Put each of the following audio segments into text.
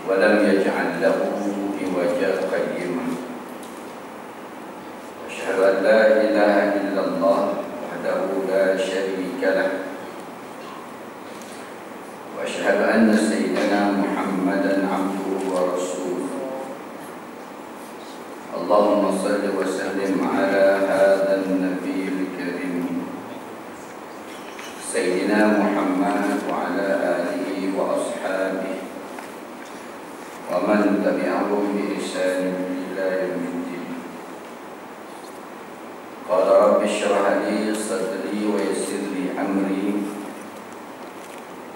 ولم يجعل له عوجا قيما أشهد أن لا إله إلا الله وحده لا شريك له وأشهد أن سيدنا محمدا عبده ورسوله اللهم صل وسلم على هذا النبي الكريم سيدنا محمد وعلى آله وأصحابه ومن تبعهم بإحسان إلى يوم الدين. قال رب اشرح لي صدري ويسر لي أمري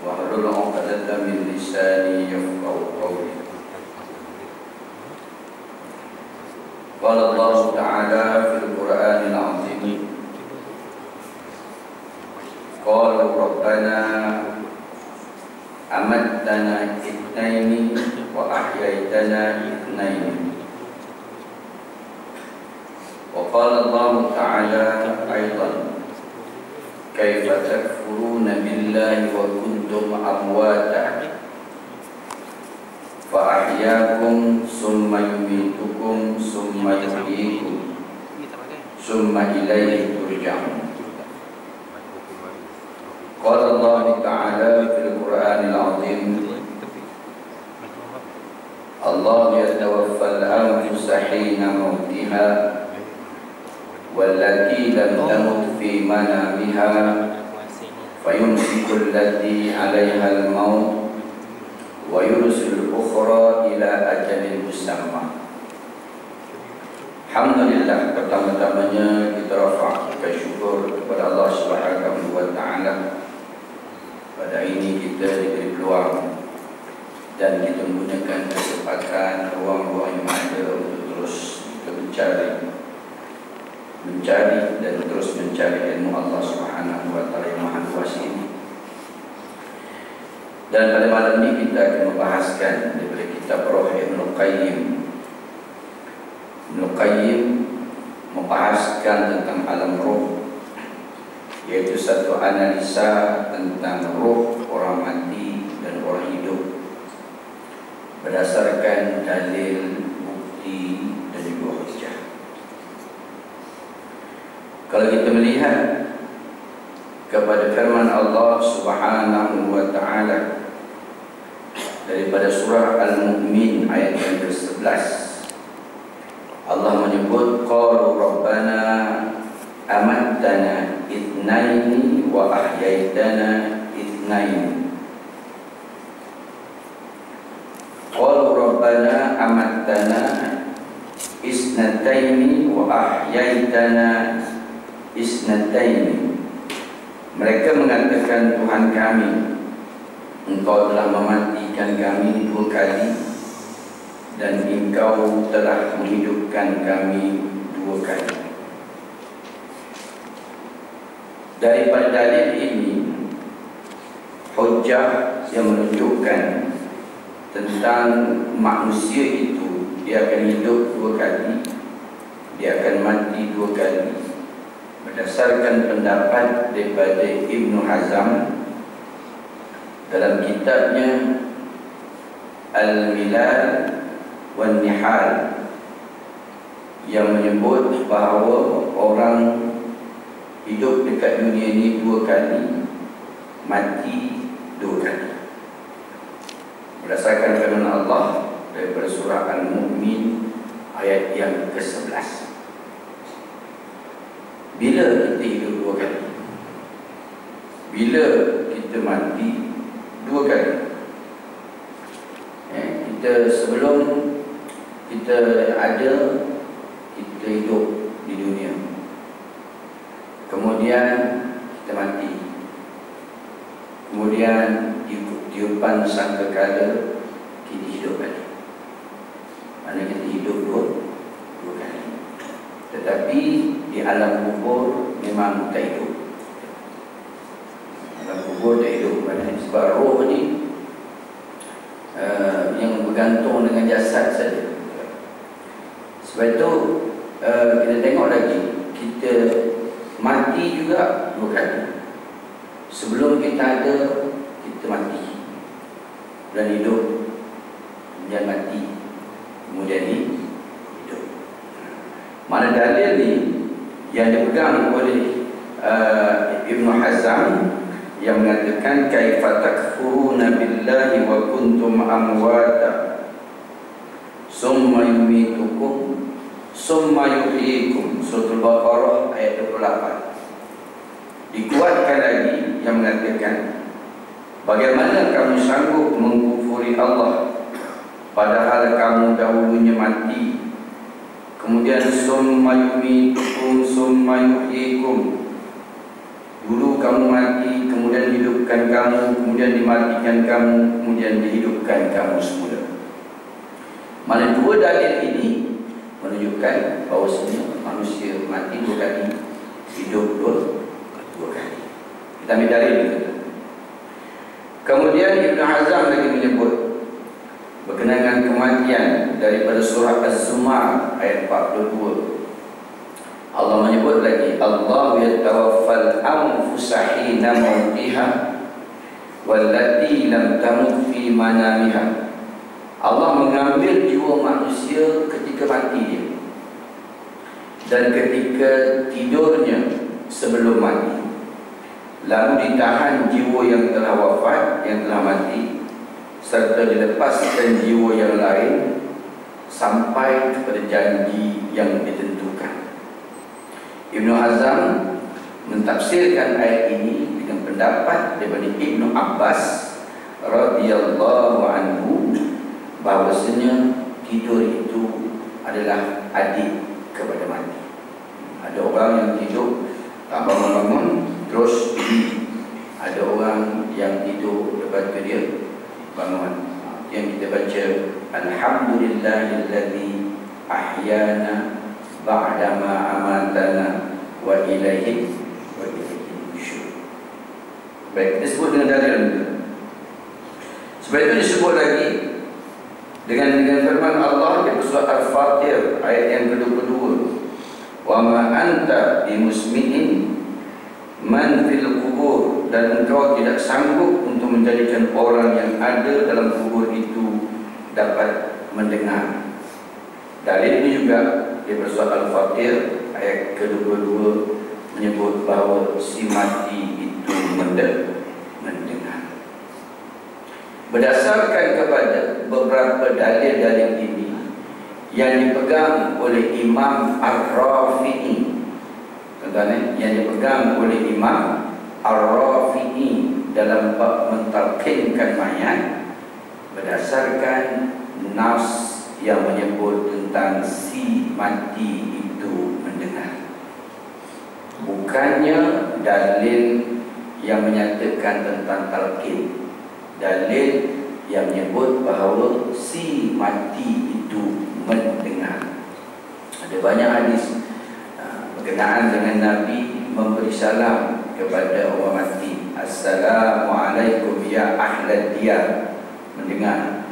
واحلل عقدة من لساني يفقهوا قولي. قال الله تعالى في القرآن العظيم قالوا ربنا أمتنا اثنين وأحييتنا اثنين. وقال الله تعالى أيضا كيف تكفرون بالله وكنتم أمواتا فأحياكم ثم يميتكم ثم يحييكم ثم إليه ترجعون. قال الله تعالى في القرآن العظيم الله يتوفى الأنفس حين موتها والتي لم تمت في منامها فيمسك التي عليها الموت ويرسل الأخرى إلى أجل مسمى. Alhamdulillah, pertama-tamanya kita rafa'kan syukur kepada Allah Subhanahu wa taala. Pada ini kita diberi peluang dan kita menggunakan kesempatan ruang-ruang yang ada untuk terus kita mencari dan terus mencari ilmu Allah Subhanahu wa taala yang Maha Kuasa ini. Dan pada malam ini kita akan membahaskan daripada kitab Ruh Ibnu Qayyim. Ibnu Qayyim membahaskan tentang alam ruh, yaitu satu analisa tentang ruh orang mati dan orang hidup berdasarkan dalil, bukti dan juga hujjah. Kalau kita melihat kepada firman Allah Subhanahu wa taala daripada surah Al-Mu'min ayat yang ke-11, Allah menyebut qalu rabbana amattana itsnaini wa ahyaitana itsnaini. Qalu rabbana amattana isnataini wa ahyaitana isnataini. Mereka mengatakan, Tuhan kami, Engkau telah mematikan kami 2 kali dan Engkau telah menghidupkan kami 2 kali. Daripada dalil ini, hujjah yang menunjukkan tentang manusia itu, dia akan hidup 2 kali, dia akan mati 2 kali, berdasarkan pendapat daripada Ibnu Hazm dalam kitabnya Al-Milal wan Nihal, yang menyebut bahawa orang hidup dekat dunia ini 2 kali, mati 2 kali, berdasarkan firman Allah daripada surah Al-Mu'min ayat yang ke-11. Bila kita hidup 2 kali? Bila kita mati 2 kali? Kita sebelum kita ada, kita hidup di dunia, kemudian kita mati, kemudian tiupan sangkakala kita hidup lagi. Mana kita hidup 2 kali. Tetapi di alam kubur memang tak hidup. Alam kubur tak hidup. Sebab roh ni yang bergantung dengan jasad saja. Sebab itu kita tengok lagi, kita mati juga 2 kali. Sebelum kita ada, kita mati dan hidup dalil ni yang dipegang oleh Ibnu Hazm yang mengatakan kaifa takfuruna billahi wa kuntum amwata summa yumitukum summa yuhyikum. Surah Al-Baqarah ayat 28. Dikuatkan lagi yang mengatakan bagaimana kamu sanggup mengkufuri Allah padahal kamu dahulunya mati, kemudian summa yumitukum summa yuhyikum. Dulu kamu mati, kemudian hidupkan kamu, kemudian dimatikan kamu, kemudian dihidupkan kamu semula. Mana dua dalil ini menunjukkan bahawasanya manusia mati dua kali, hidup dua kali. Kita ambil dalil itu. Kemudian Ibnu Hazm lagi menyebut berkenaan kematian daripada surah Az-Zumar ayat 42. Allah menyebut lagi, Allah yatawaffal anfusa hina mautiha wallati lam tamut fi manamiha. Allah mengambil jiwa manusia ketika mati dia dan ketika tidurnya sebelum mati, lalu ditahan jiwa yang telah wafat, yang telah mati, serta dilepaskan jiwa yang lain sampai kepada janji yang ditentukan. Ibnu Hazm mentafsirkan ayat ini dengan pendapat daripada Ibnu Abbas radhiyallahu anhu bahawasanya tidur itu adalah adik kepada mati. Ada orang yang tidur tak bangun-bangun terus pergi. Ada orang yang tidur lepas tu dia bangun. Yang kita baca alhamdulillahilladzi ahyana ba'dama amatana wa ilaihi nusyur. Baik, kita sebut dengan dalil itu. Sebab itu disebut lagi dengan firman Allah di surah Al-Fatir ayat yang ke-22. Wa ma anta bimusmi'in man fil kubur, dan engkau tidak sanggup untuk menjadikan orang yang ada dalam kubur itu dapat mendengar. Dalil ini juga di surah Al-Fatir ayat ke-22 menyebut bahawa si mati itu mendengar. Berdasarkan kepada beberapa dalil-dalil ini yang dipegang oleh Imam Ar-Rafi'i, tuan-tuan, yang dipegang oleh Imam Ar-Rafi'i dalam bab mentalqinkan mayat, berdasarkan nas yang menyebut tentang si mati itu mendengar, bukannya dalil yang menyatakan tentang talqin, dalil yang menyebut bahawa si mati itu mendengar. Ada banyak hadis berkenaan dengan Nabi memberi salam kepada orang mati. Assalamualaikum ya ahlad diyar, mendengar.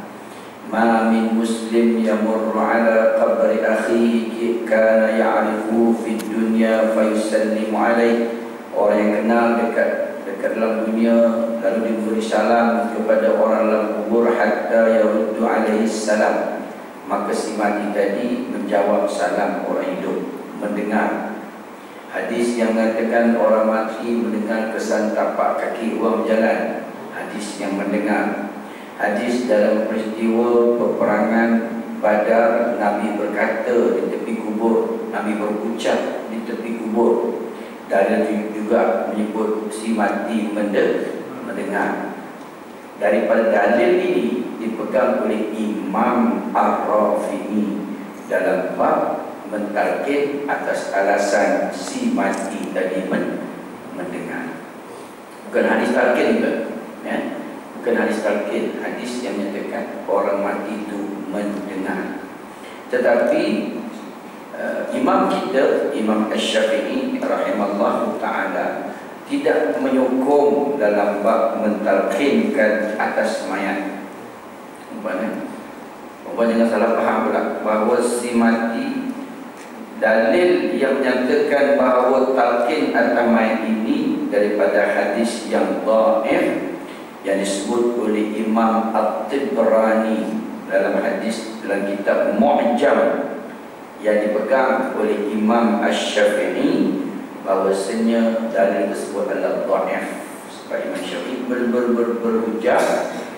Ma min muslim yamurru ala qabri akhihi kana ya'rifu fid dunya fa yusallimu alaihi. Orang yang kenal dekat dalam dunia lalu diberi salam kepada orang dalam kubur hatta yaruddu alaihi salam, maka si mati tadi menjawab salam orang hidup, mendengar. Hadis yang mengatakan orang mati mendengar kesan tapak kaki orang berjalan, hadis yang mendengar. Hadis dalam peristiwa peperangan Badar, Nabi berkata di tepi kubur, Nabi berucap di tepi kubur. Dan juga menyebut si mati mendengar. Daripada dalil ini dipegang oleh Imam Ar-Rafi'i dalam bab mentalqin atas alasan si mati tadi mendengar. Bukan hadis talqin juga, ya? Bukan hadis talqin, hadis yang menyatakan orang mati itu mendengar. Tetapi Imam kita, Imam Asy-Syafi'i rahimallahu ta'ala, tidak menyokong dalam bab mentalqinkan atas mayat. Umpamanya jangan salah faham pula bahawa si mati, dalil yang menyatakan bahawa talqin atas mayat ini daripada hadis yang dhaif yang disebut oleh Imam At-Tabrani dalam hadis dalam kitab Mu'jam yang dipegang oleh Imam Asy-Syafi'i bahawasanya dalil tersebut adalah dhaif. Sebab Imam Syafi'i berhujah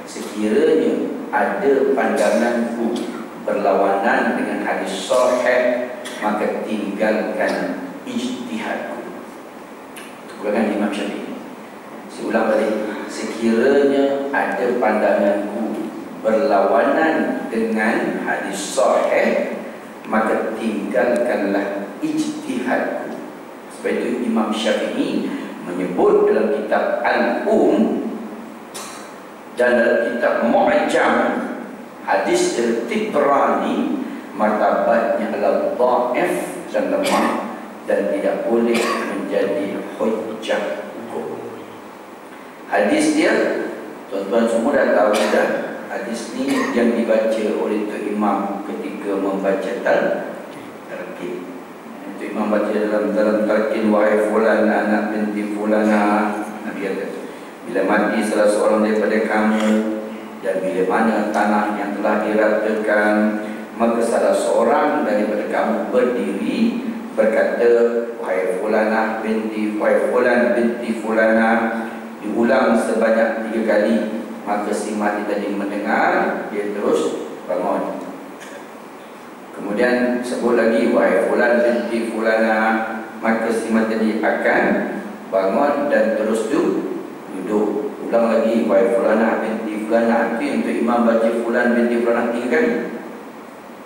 sekiranya ada pandanganku berlawanan dengan hadis sahih, maka tinggalkan ijtihadku. Bukan Imam Syafi'i. Saya ulang balik. Sekiranya ada pandanganku berlawanan dengan hadis sahih, maka tinggalkanlah ijtihadku. Sebab itu Imam Syafi'i menyebut dalam kitab Al-Um dan dalam kitab Mu'jam hadis Al-Tibrani, martabatnya adalah dhaif dan lemah dan tidak boleh menjadi hujjah hukum. Hadis dia, tuan-tuan semua dah tahu dah. Hadis ni yang dibaca oleh Tok Imam ketika membaca talqin. Tok Imam baca dalam talqin, wahai fulan anak binti fulana, Nabi kata, bila mati salah seorang daripada kamu dan bila mana tanah yang telah diratakan, maka salah seorang daripada kamu berdiri berkata, wahai fulanah binti, wahai fulan binti fulana, diulang sebanyak 3 kali. Maka si mati tadi mendengar, dia terus bangun. Kemudian sebut lagi, wahai fulan binti fulana, maka si mati tadi akan bangun dan terus duduk. Ulang lagi, wahai fulana binti fulana. Itu yang Tok Imam baca fulan binti fulana 3 kali.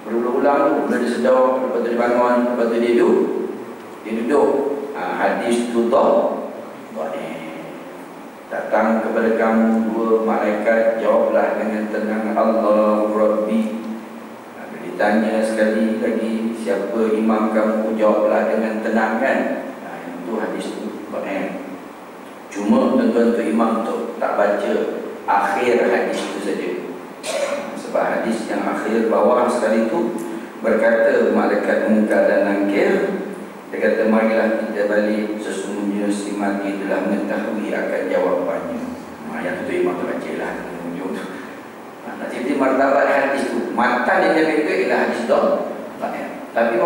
Berulang-ulang tu, bila dia sedar, lepas tu dia bangun, lepas tu dia duduk. Hadis tu dhaif. Datang kepada kamu 2 malaikat, jawablah dengan tenang, Allah Rabbi. Bila ditanya sekali lagi, siapa imam kamu, jawablah dengan tenang, kan? Itu hadis itu dhaif. Cuma tuan-tuan tu imam tu tak baca akhir hadis itu saja. Sebab hadis yang akhir bawah sekali itu berkata malaikat Munkar dan Nakir, dia kata, marilah kita balik, sesungguhnya si mati telah mengetahui akan jawapannya. Yang tu imam tu baca lah ujung tu. Nanti martabat hadis tu, matan yang dia kata ialah hadis tu. Tapi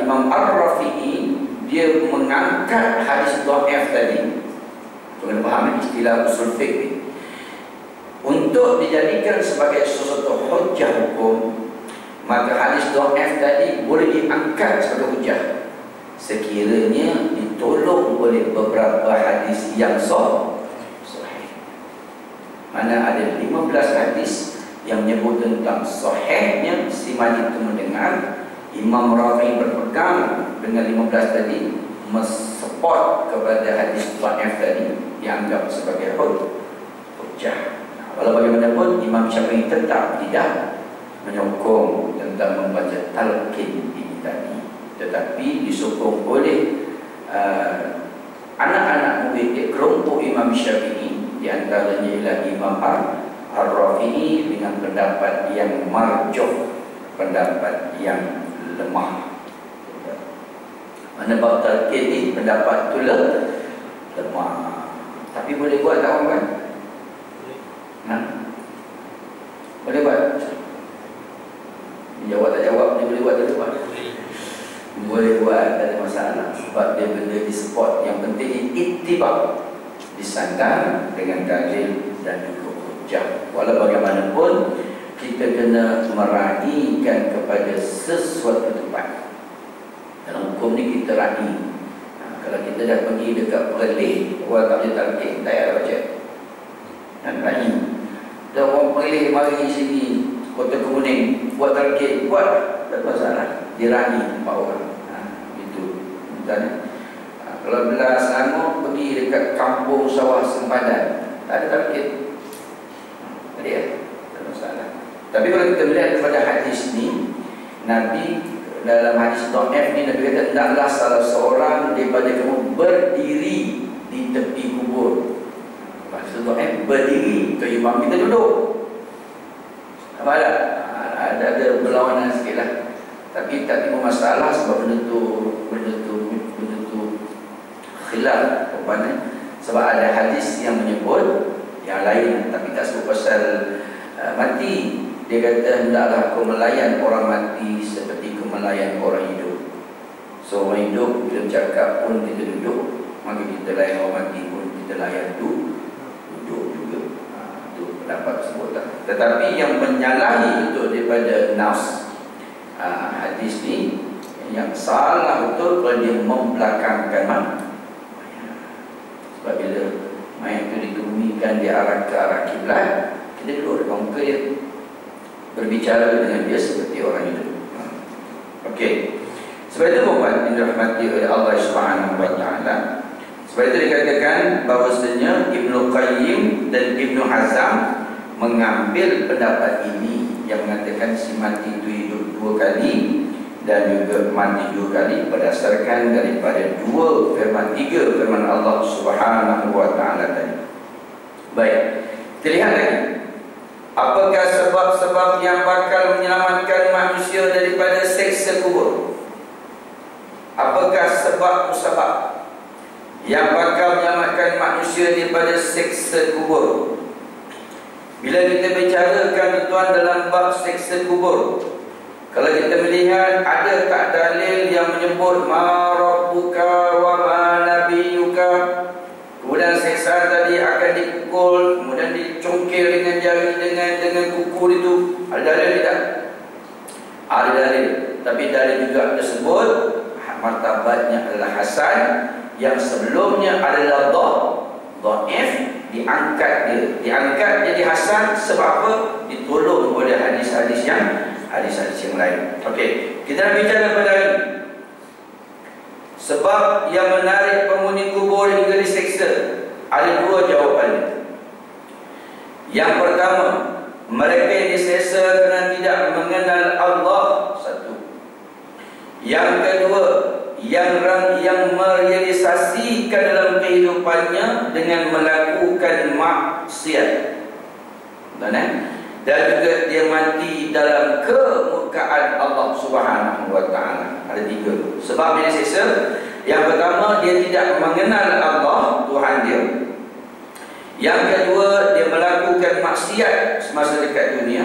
Imam Ar-Rafi'i dia mengangkat hadis dhaif tadi. Kena faham istilah usul fiqh untuk dijadikan sebagai sesuatu hujjah hukum. Maka hadis dhaif tadi boleh diangkat sebagai hujjah sekiranya ditolong oleh beberapa hadis yang sahih. Mana ada 15 hadis yang menyebut tentang sahihnya si mati itu mendengar. Imam Rafi'i berpegang dengan 15 tadi, mensupport kepada hadis dhaif tadi, dianggap sebagai hujjah. Walau bagaimanapun Imam Syafi'i tetap tidak menyokong tentang membaca talqin ini tadi, tetapi disokong oleh anak-anak murid kelompok Imam Syafi'i, di antaranya ialah Imam Ar-Rafi'i dengan pendapat yang marjuh, pendapat yang lemah. Mana bab talqin ni pendapat tu lemah, tapi boleh buat tak orang? Boleh buat? Jawab tak jawab, dia boleh buat tak buat? Boleh buat, tak ada masalah. Sebab dia benda di support. Yang penting ittiba', disandar dengan dalil dan juga hujjah. Walau bagaimanapun kita kena meraihkan kepada sesuatu tempat. Dalam hukum ni kita raih. Kalau kita dah pergi dekat Perlis, orang tak boleh talqin, tak payah baca. Dan raih. Dan orang Perlis mari sini Kota Kemuning buat talqin, buat, tak masalah. Dirahi 4 orang. Itu misalnya. Kalau belah Selangor pergi dekat kampung sawah sempadan, tak ada talqin. Ada ya? Tak masalah. Tapi kalau kita melihat kepada hadis ni, Nabi dalam hadis dhaif ni Nabi kata, hendaklah salah seorang daripada kamu berdiri di tepi kubur. Maksud dhaif berdiri, tu imam kita duduk. Apa ada berlawanan sikit lah. Tapi tak timbul masalah sebab benda tu khilaf rupanya. Sebab ada hadis yang menyebut yang lain, tapi tak sebut pasal mati. Dia Dia kata, hendaklah kau melayan orang mati seperti kau melayan orang hidup. So orang hidup bila bercakap pun kita duduk, maka kita layan orang mati pun kita layan duduk juga. Itu pendapat sebutan. Tetapi yang menyalahi itu daripada nafs hadis ni, yang salah betul kalau dia membelakangkan mayat. Sebab bila mayat itu dikebumikan di arah ke arah kiblat, kita duduk depan muka dia, berbicara dengan dia seperti orang hidup. Okey. Sebab itu bukan yang dirahmati oleh Allah Subhanahu wa taala. Sebab itu dikatakan bahawasanya Ibnu Qayyim dan Ibnu Hazm mengambil pendapat ini yang mengatakan si mati itu hidup 2 kali dan juga mati 2 kali berdasarkan daripada 3 firman Allah Subhanahu wa taala tadi. Baik. Kita lihat lagi. Apakah sebab-sebab yang bakal menyelamatkan manusia daripada seksa kubur? Apakah sebab-sebab yang bakal menyelamatkan manusia daripada seksa kubur? Bila kita bicarakan tuan dalam bab seksa kubur, kalau kita melihat ada tak dalil yang menyebut ma rabbuka wa ma nabiyuka, kemudian seksaan tadi akan dipukul, kemudian dicongkel dengan jari dengan kuku itu, ada dalil tidak? Ada dalil. Tapi dalil juga tersebut martabatnya adalah hasan, yang sebelumnya adalah dhaif, diangkat jadi hasan. Sebab apa? Ditolong oleh hadis-hadis yang lain. Okey, kita nak bicara pada hari ini. Sebab yang menarik penghuni kubur hingga diseksa, ada 2 jawapannya. Yang pertama, mereka yang diseksa kerana tidak mengenal Allah, 1. Yang kedua, yang merealisasikan dalam kehidupannya dengan melakukan maksiat. Dan juga dia mati dalam kemurkaan Allah Subhanahu wa taala. Ada 3 sebab dia disiksa. Yang pertama, dia tidak mengenal Allah Tuhan dia. Yang kedua, dia melakukan maksiat semasa dekat dunia.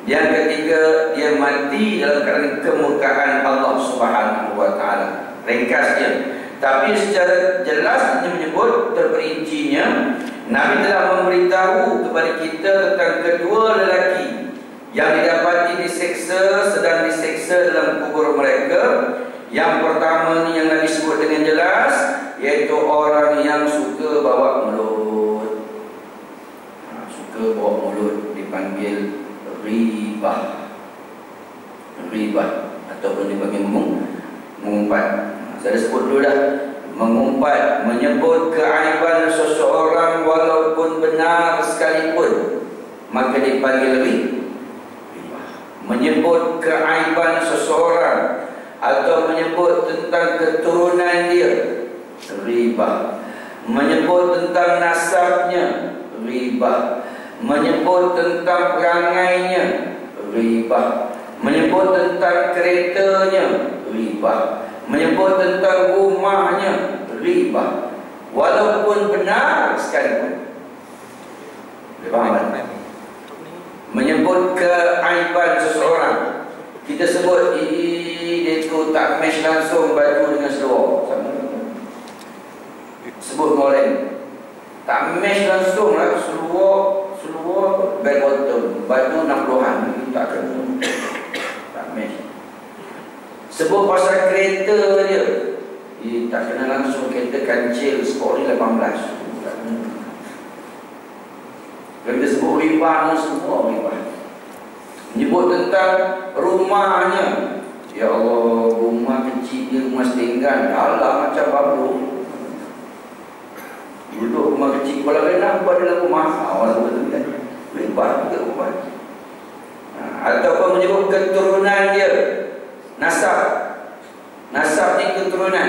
Yang ketiga, dia mati dalam keadaan kemurkaan Allah Subhanahu wa taala. Ringkasnya, tapi secara jelas dia menyebut terperincinya, Nabi telah memberitahu kepada kita tentang kedua lelaki yang didapati diseksa, sedang diseksa dalam kubur mereka. Yang pertama ni yang Nabi sebut dengan jelas, iaitu orang yang suka bawa mulut. Suka bawa mulut dipanggil ribah ataupun dipanggil mengumpat. Saya dah sebut dulu dah. Mengumpat, menyebut keaiban seseorang walaupun benar sekalipun, maka dipanggil ribah. Menyebut keaiban seseorang atau menyebut tentang keturunan dia, ribah. Menyebut tentang nasabnya, ribah. Menyebut tentang perangainya, ribah. Menyebut tentang keretanya, ribah. Menyebut tentang rumahnya, ribah. Walaupun benar sekalipun. Boleh faham tak? Menyebut keaiban seseorang. Kita sebut dia tu tak match langsung baju dengan seluar. Sebut orang tak match langsung lah, seluar bell bottom, baju 60-an, tak kena, tak match. Sebut pasal kereta dia, tak kena langsung, kereta kancil skor ni 18, tak kena. Kalau kita sebut ribah, semua ribah. Menyebut tentang rumahnya, ya Allah, rumah kecil dia, rumah setinggan, alah macam babu. Duduk rumah kecil Kuala Renang pun adalah rumah. Awal betul kan? Ribah juga rumah. Ataupun menyebut keturunan dia, nasab ni keturunan.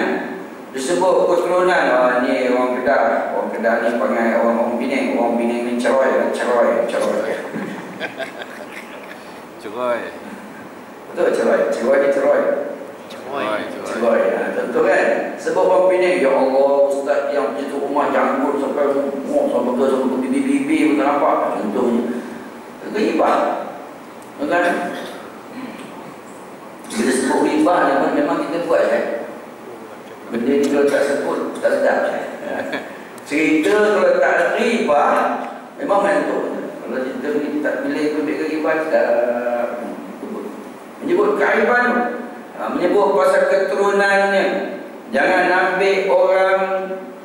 Disebut keturunan, ni orang Kedah. Orang Kedah ni panggil orang Penang. Orang Penang ni ceroy. Betul ceroy. Ceroy ni ceroy. Tentu kan. Sebab orang Penang, ya Allah, ustaz yang itu rumah janggut sampai ke bibi-bibi, betul nampak. Contohnya ribah. Kan? Bila sebut riba memang kita buat kan? Benda ni kalau tak sebut tak sedap kan? Cerita kalau tak riba memang mentuk. Kalau cerita ni tak pilih ke riba tak menyebut keaiban, menyebut pasal keturunannya. Jangan ambil orang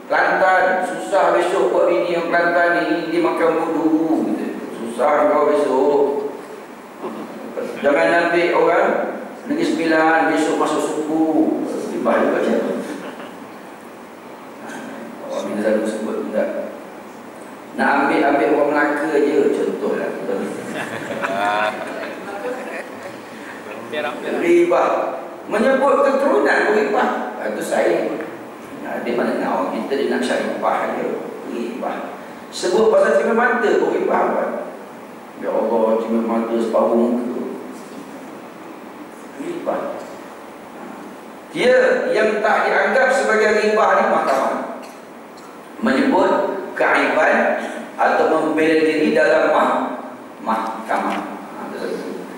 Kelantan, susah besok buat bini yang Kelantan ni dia makan budu gitu. Susah kau besok. Jangan ambil orang Negeri Sembilan besok masuk suku. Ribah juga macam tu. Awak bila selalu sebut tidak. Nak ambil orang Melaka je contohlah. Ribah. Menyebut keturunan ribah. Itu saya. Dia mana nak orang kita dia nak syarifah je. Ribah. Sebut pasal cimit mata pun ribah kan. Ya Allah, cimit mata separuh muka. Ribah. Dia yang tak dianggap sebagai ribah ni mahkamah. Menyebut keaiban atau membela diri dalam mahkamah.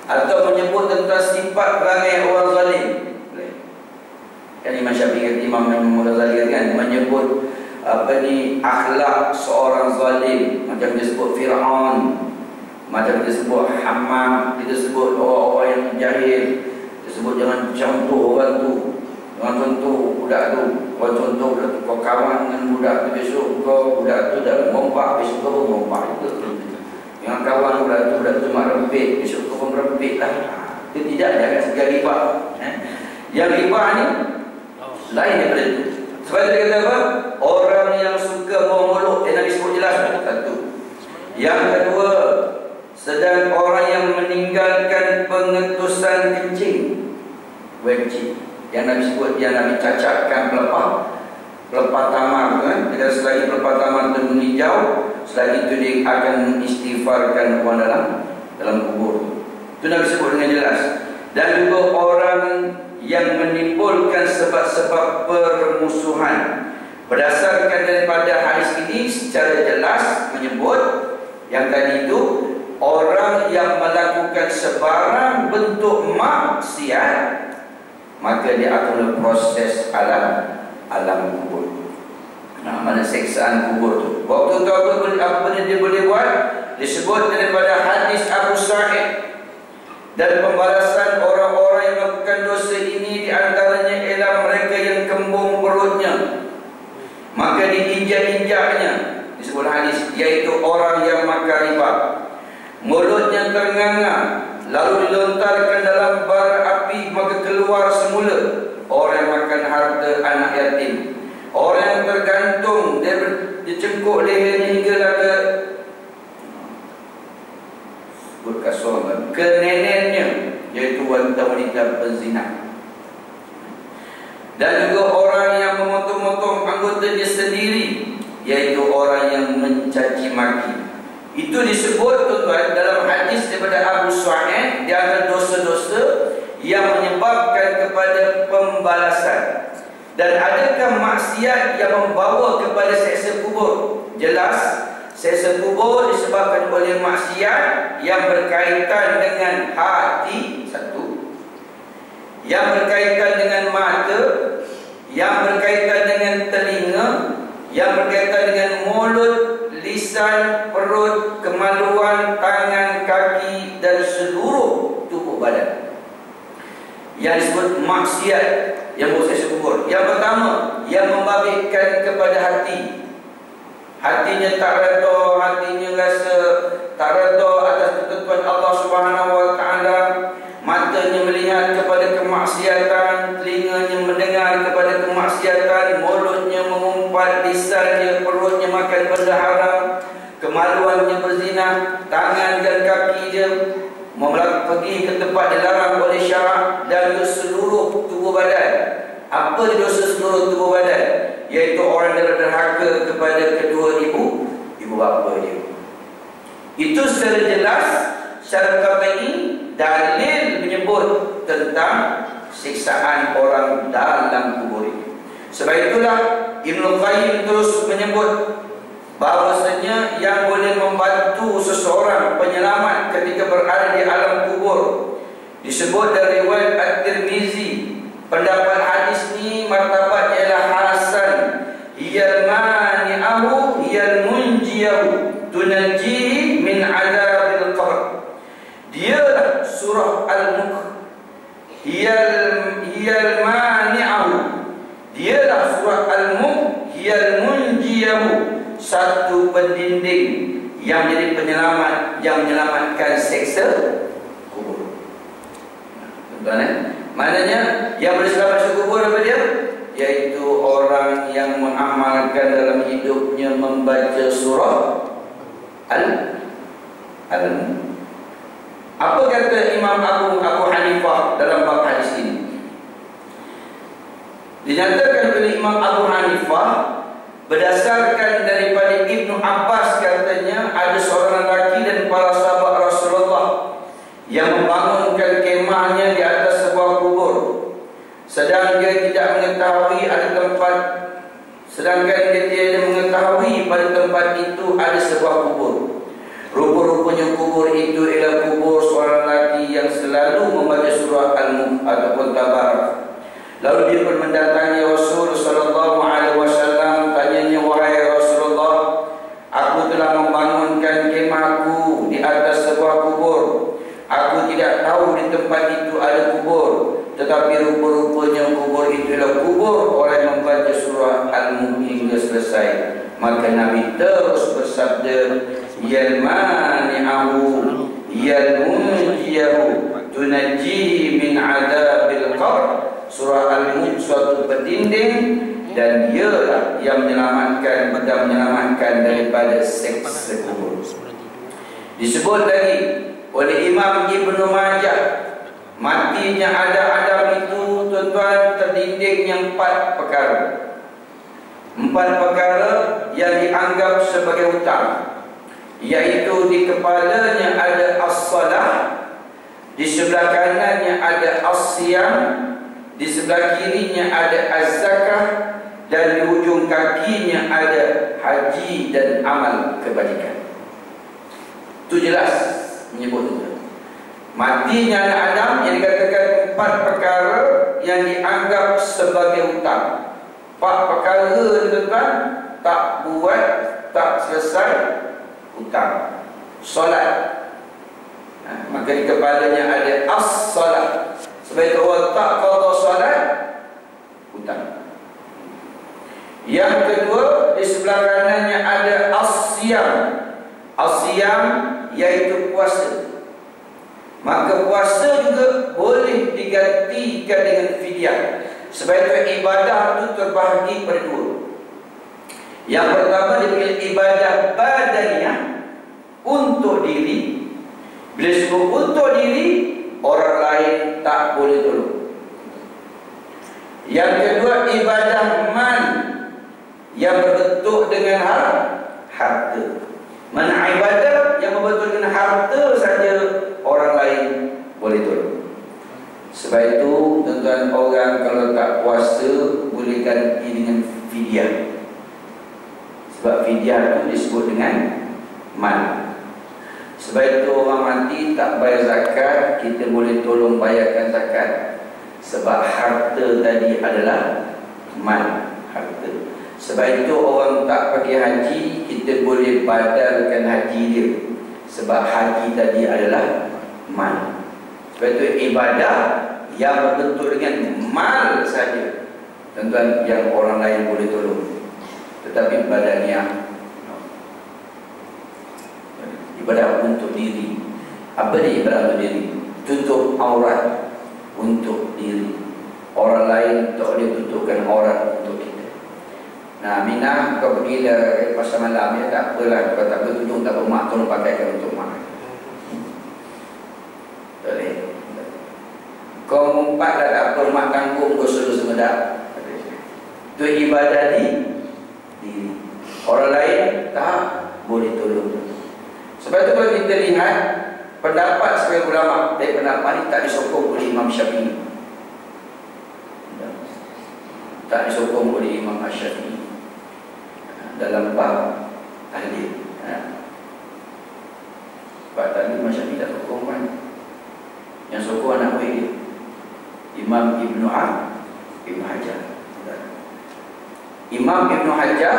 Atau menyebut tentang sifat perangai orang zalim. Kan Imam Syafi'i, Imam Ghazali kan menyebut akhlak seorang zalim, macam dia sebut Fir'aun, macam dia sebut Hammam, dia sebut orang-orang yang jahil, dia sebut jangan contoh orang tu, jangan contoh budak tu, kau contoh budak tu, kau kawan dengan budak tu, besok kau budak tu dah ngompak, besok kau ngompak juga. Jangan kawan budak tu mak rempit, besok kau pun rempit lah. Itu tidak jangan segala ribah. Yang ribah ni lain daripada itu. Sebab dia kata apa? Orang yang suka mulut, Nabi sebut jelas. Satu. Yang kedua, sedang orang yang meninggalkan pengetusan kencing, wajib. Yang Nabi sebut, yang Nabi cacatkan pelepah tamar kan? Dia selagi pelepah tamar itu menghijau, selagi itu dia akan mengistighfarkan orang dalam kubur. Itu Nabi sebut dengan jelas. Dan juga orang yang menimbulkan sebab-sebab permusuhan. Berdasarkan daripada hadis ini secara jelas menyebut yang tadi itu orang yang melakukan sebarang bentuk maksiat, maka dia akan proses alam kubur. Nah, mana seksaan kubur tu. Waktu tu apa benda dia boleh buat? Disebut daripada hadis Abu Sa'id. Dan pembalasan orang-orang yang melakukan dosa ini diantaranya ialah mereka yang kembung perutnya, maka diinjak-injaknya, disebut hadis, yaitu orang yang makan riba. Mulutnya ternganga, lalu dilontarkan dalam bara api, maka keluar semula. Orang yang makan harta anak yatim, orang yang tergantung, dia cengkuk lehernya hinggalah ke neneknya, yaitu wanita-wanita penzina. Dan juga orang yang memotong-motong anggotanya sendiri, yaitu orang yang mencaci maki. Itu disebut tuan-tuan dalam hadis daripada Abu Sa'id, di antara dosa-dosa yang menyebabkan kepada pembalasan. Dan adakah maksiat yang membawa kepada seksa kubur? Jelas, seksa kubur disebabkan oleh maksiat yang berkaitan dengan hati, satu, yang berkaitan dengan mata, yang berkaitan dengan telinga, yang berkaitan dengan mulut, lisan, perut, kemaluan, tangan, kaki dan seluruh tubuh badan. Yang disebut maksiat yang membawa seksa kubur. Yang pertama, yang membabitkan kepada hati. Hatinya tak redha, hatinya rasa tak redha atas ketentuan Allah Subhanahu wa taala. Matanya melihat kepada kemaksiatan, telinganya mendengar kepada kemaksiatan, mulutnya mengumpat, lisannya, perutnya makan benda haram, kemaluannya berzina, tangan dan kaki dia pergi ke tempat dilarang oleh syarak, dan seluruh tubuh badan. Apa dosa seluruh tubuh badan? Yaitu orang yang derhaka kepada kedua ibu bapa dia. Itu secara jelas, secara qat'i dalil menyebut tentang siksaan orang dalam kubur itu. Sebab itulah Ibnu Qayyim terus menyebut bahawasanya yang boleh membantu satu seseorang penyelamat ketika berada di alam kubur. Disebut dari riwayat At-Tirmizi. Pendapat hadis ni martabat ialah hasan. Hiyal mani'ahu hiyal munjiyahu tunajjihi min adabil qabr. Dialah surah Al-Mulk. Hiyal mani'ahu. Dialah surah Al-Mulk. Hiyal munjiyahu. Satu pendinding yang jadi penyelamat, yang menyelamatkan seksa kubur. Tuan-tuan, maknanya yang berselamat seksa kubur apa dia? Yaitu orang yang mengamalkan dalam hidupnya membaca surah Al-Mulk. Apa kata Imam Abu Hanifah dalam bab hadis ini? Dinyatakan oleh Imam Abu Hanifah, berdasarkan daripada Ibnu Abbas, katanya ada seorang lelaki dan para sahabat Rasulullah yang membangunkan kemahnya di atas sebuah kubur, sedangkan dia tidak mengetahui pada tempat itu ada sebuah kubur. Rupa-rupanya kubur itu ialah kubur seorang lelaki yang selalu membaca surah Al-Mulk ataupun Tabarak. Lalu dia pun mendatangi Rasul sallallahu alaihi wasallam, tanyanya, wahai Rasulullah, aku telah membangunkan kemahku di atas sebuah kubur. Aku tidak tahu di tempat itu ada kubur, tetapi rupa-rupanya kubur itu adalah kubur orang yang membaca surah Al-Mulk hingga selesai. Maka Nabi terus bersabda, yal mani'ahu yal munjiyahu tunajjihi min adabil qabr. Surah Al-Mulk suatu pendinding dan dialah yang menyelamatkan daripada seksa kubur. Disebut lagi oleh Imam Ibnu Majah, matinya Adam itu, tuan-tuan, terdindingnya 4 perkara. 4 perkara yang dianggap sebagai utama, yaitu di kepalanya ada as-salah, di sebelah kanannya ada as-siyam, di sebelah kirinya ada az-zakah, dan di hujung kakinya ada haji dan amal kebajikan. Itu jelas menyebut itu. Matinya anak Adam yang dikatakan 4 perkara yang dianggap sebagai utama. 4 perkara tuan-tuan, tak buat, tak selesai, utama. Solat, maka di kepalanya ada as-salat. Sebab itu orang tak qada solat, utama. Yang kedua, di sebelah kanannya ada as-siyam. As-siyam iaitu puasa. Maka puasa juga boleh digantikan dengan fidyah. Sebab itu ibadah itu terbahagi pada 2. Yang pertama dia ibadah badaniyah untuk diri. Bila sebut untuk diri, orang lain tak boleh tolong. Yang kedua ibadah mal yang berbentuk dengan harta. Mana ibadah yang berbentuk dengan harta saja orang lain boleh tolong. Sebab itu tuan-tuan, orang kalau tak puasa boleh ganti dengan fidyah. Sebab fidyah itu disebut dengan mal. Sebab itu orang mati tak bayar zakat, kita boleh tolong bayarkan zakat. Sebab harta tadi adalah mal, harta. Sebab itu orang tak pergi haji, kita boleh badalkan haji dia. Sebab haji tadi adalah mal. Sebab itu ibadah yang berbentuk dengan mal saja, tuan-tuan, yang orang lain boleh tolong. Tetapi badannya ibadah untuk diri. Apa dia ibadah untuk diri? Tutup aurat untuk diri. Orang lain tak boleh tutupkan aurat untuk kita. Nah, Minah, kau pergi pasar malam, ya tak apalah. Kau tak boleh tutup, tak apa, mak tolong pakaikan untuk mak. Tak boleh. Kau mumpat dah tak apa, mak tanggung, kau suruh semedap. Itu ibadah diri. Orang lain tak boleh tolong. Sebab itu kalau kita lihat pendapat sebagai ulama, dari pendapat ini tak disokong oleh Imam Syafi'i. Tak disokong oleh Imam Syafi'i dalam bab tahlil. Syafi'i tak sokong kan. Yang sokong anak buah dia, Imam Ibn Hajar. Imam Ibn Hajar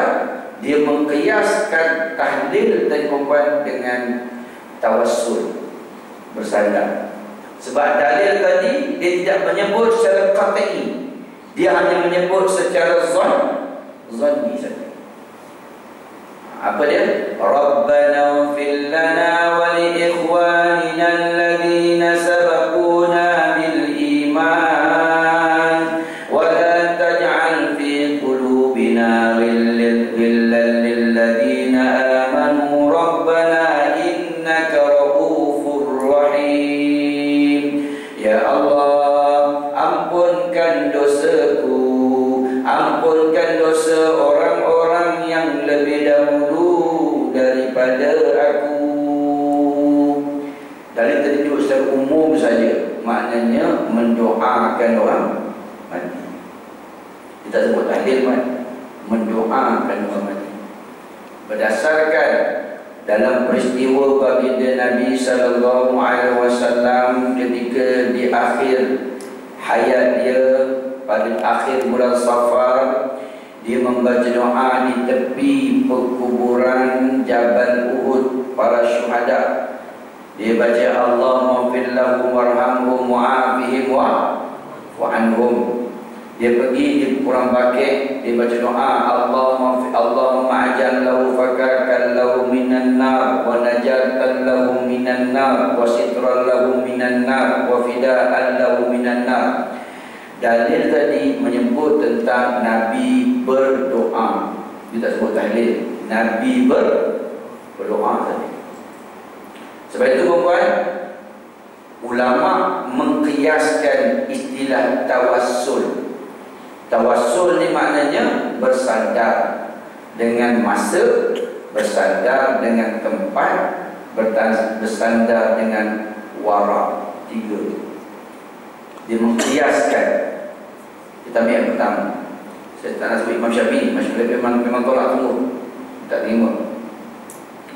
dia mengkiaskan tahlil dan perempuan dengan tawassul, bersandar. Sebab dalil tadi dia tidak menyebut secara qat'i, dia hanya menyebut secara zanni saja. Apa dia? Rabbana ighfir lana wa li ikhwanina alladhina sabaquna bil iman wa la taj'al fi qulubina ghillan lil ladzina amanu rabbana innaka ra'ufur rahim. Ya Allah, ampunkan dosaku, ampunkan dosa orang-orang yang lebih dahulu daripada aku. Dalil tadi duduk secara umum saja, maknanya mendoakan orang mati. Kita sebut tahlil kan, mendoakan orang mati. Berdasarkan dalam peristiwa baginda Nabi sallallahu alaihi wasallam ketika di akhir hayat dia, pada akhir bulan Safar, dia membaca doa di tepi perkuburan Jabal Uhud para syuhada. Dia baca Allahumma fir lahum warhamhum wa'afihim wa'anhum. Dia pergi di Quran Baqi, dia baca doa Allahumma ajal lahu fakakan lahu minan nar wa najatan lahu minan nar wa sitran lahu minan nar wa fida'an lahu minan nar. Dalil tadi menyebut tentang Nabi berdoa. Dia tak sebut tahlil, Nabi berdoa tadi. Sebab itu perempuan, ulama mengkiaskan istilah tawassul. Tawassul ni maknanya bersandar dengan masa, bersandar dengan tempat, bersandar dengan warak. Tiga. Dia mengkiaskan. Kita ambil yang pertama. Saya tak nak sebut Imam Syafi'i. Memang tolak semua, tak terima.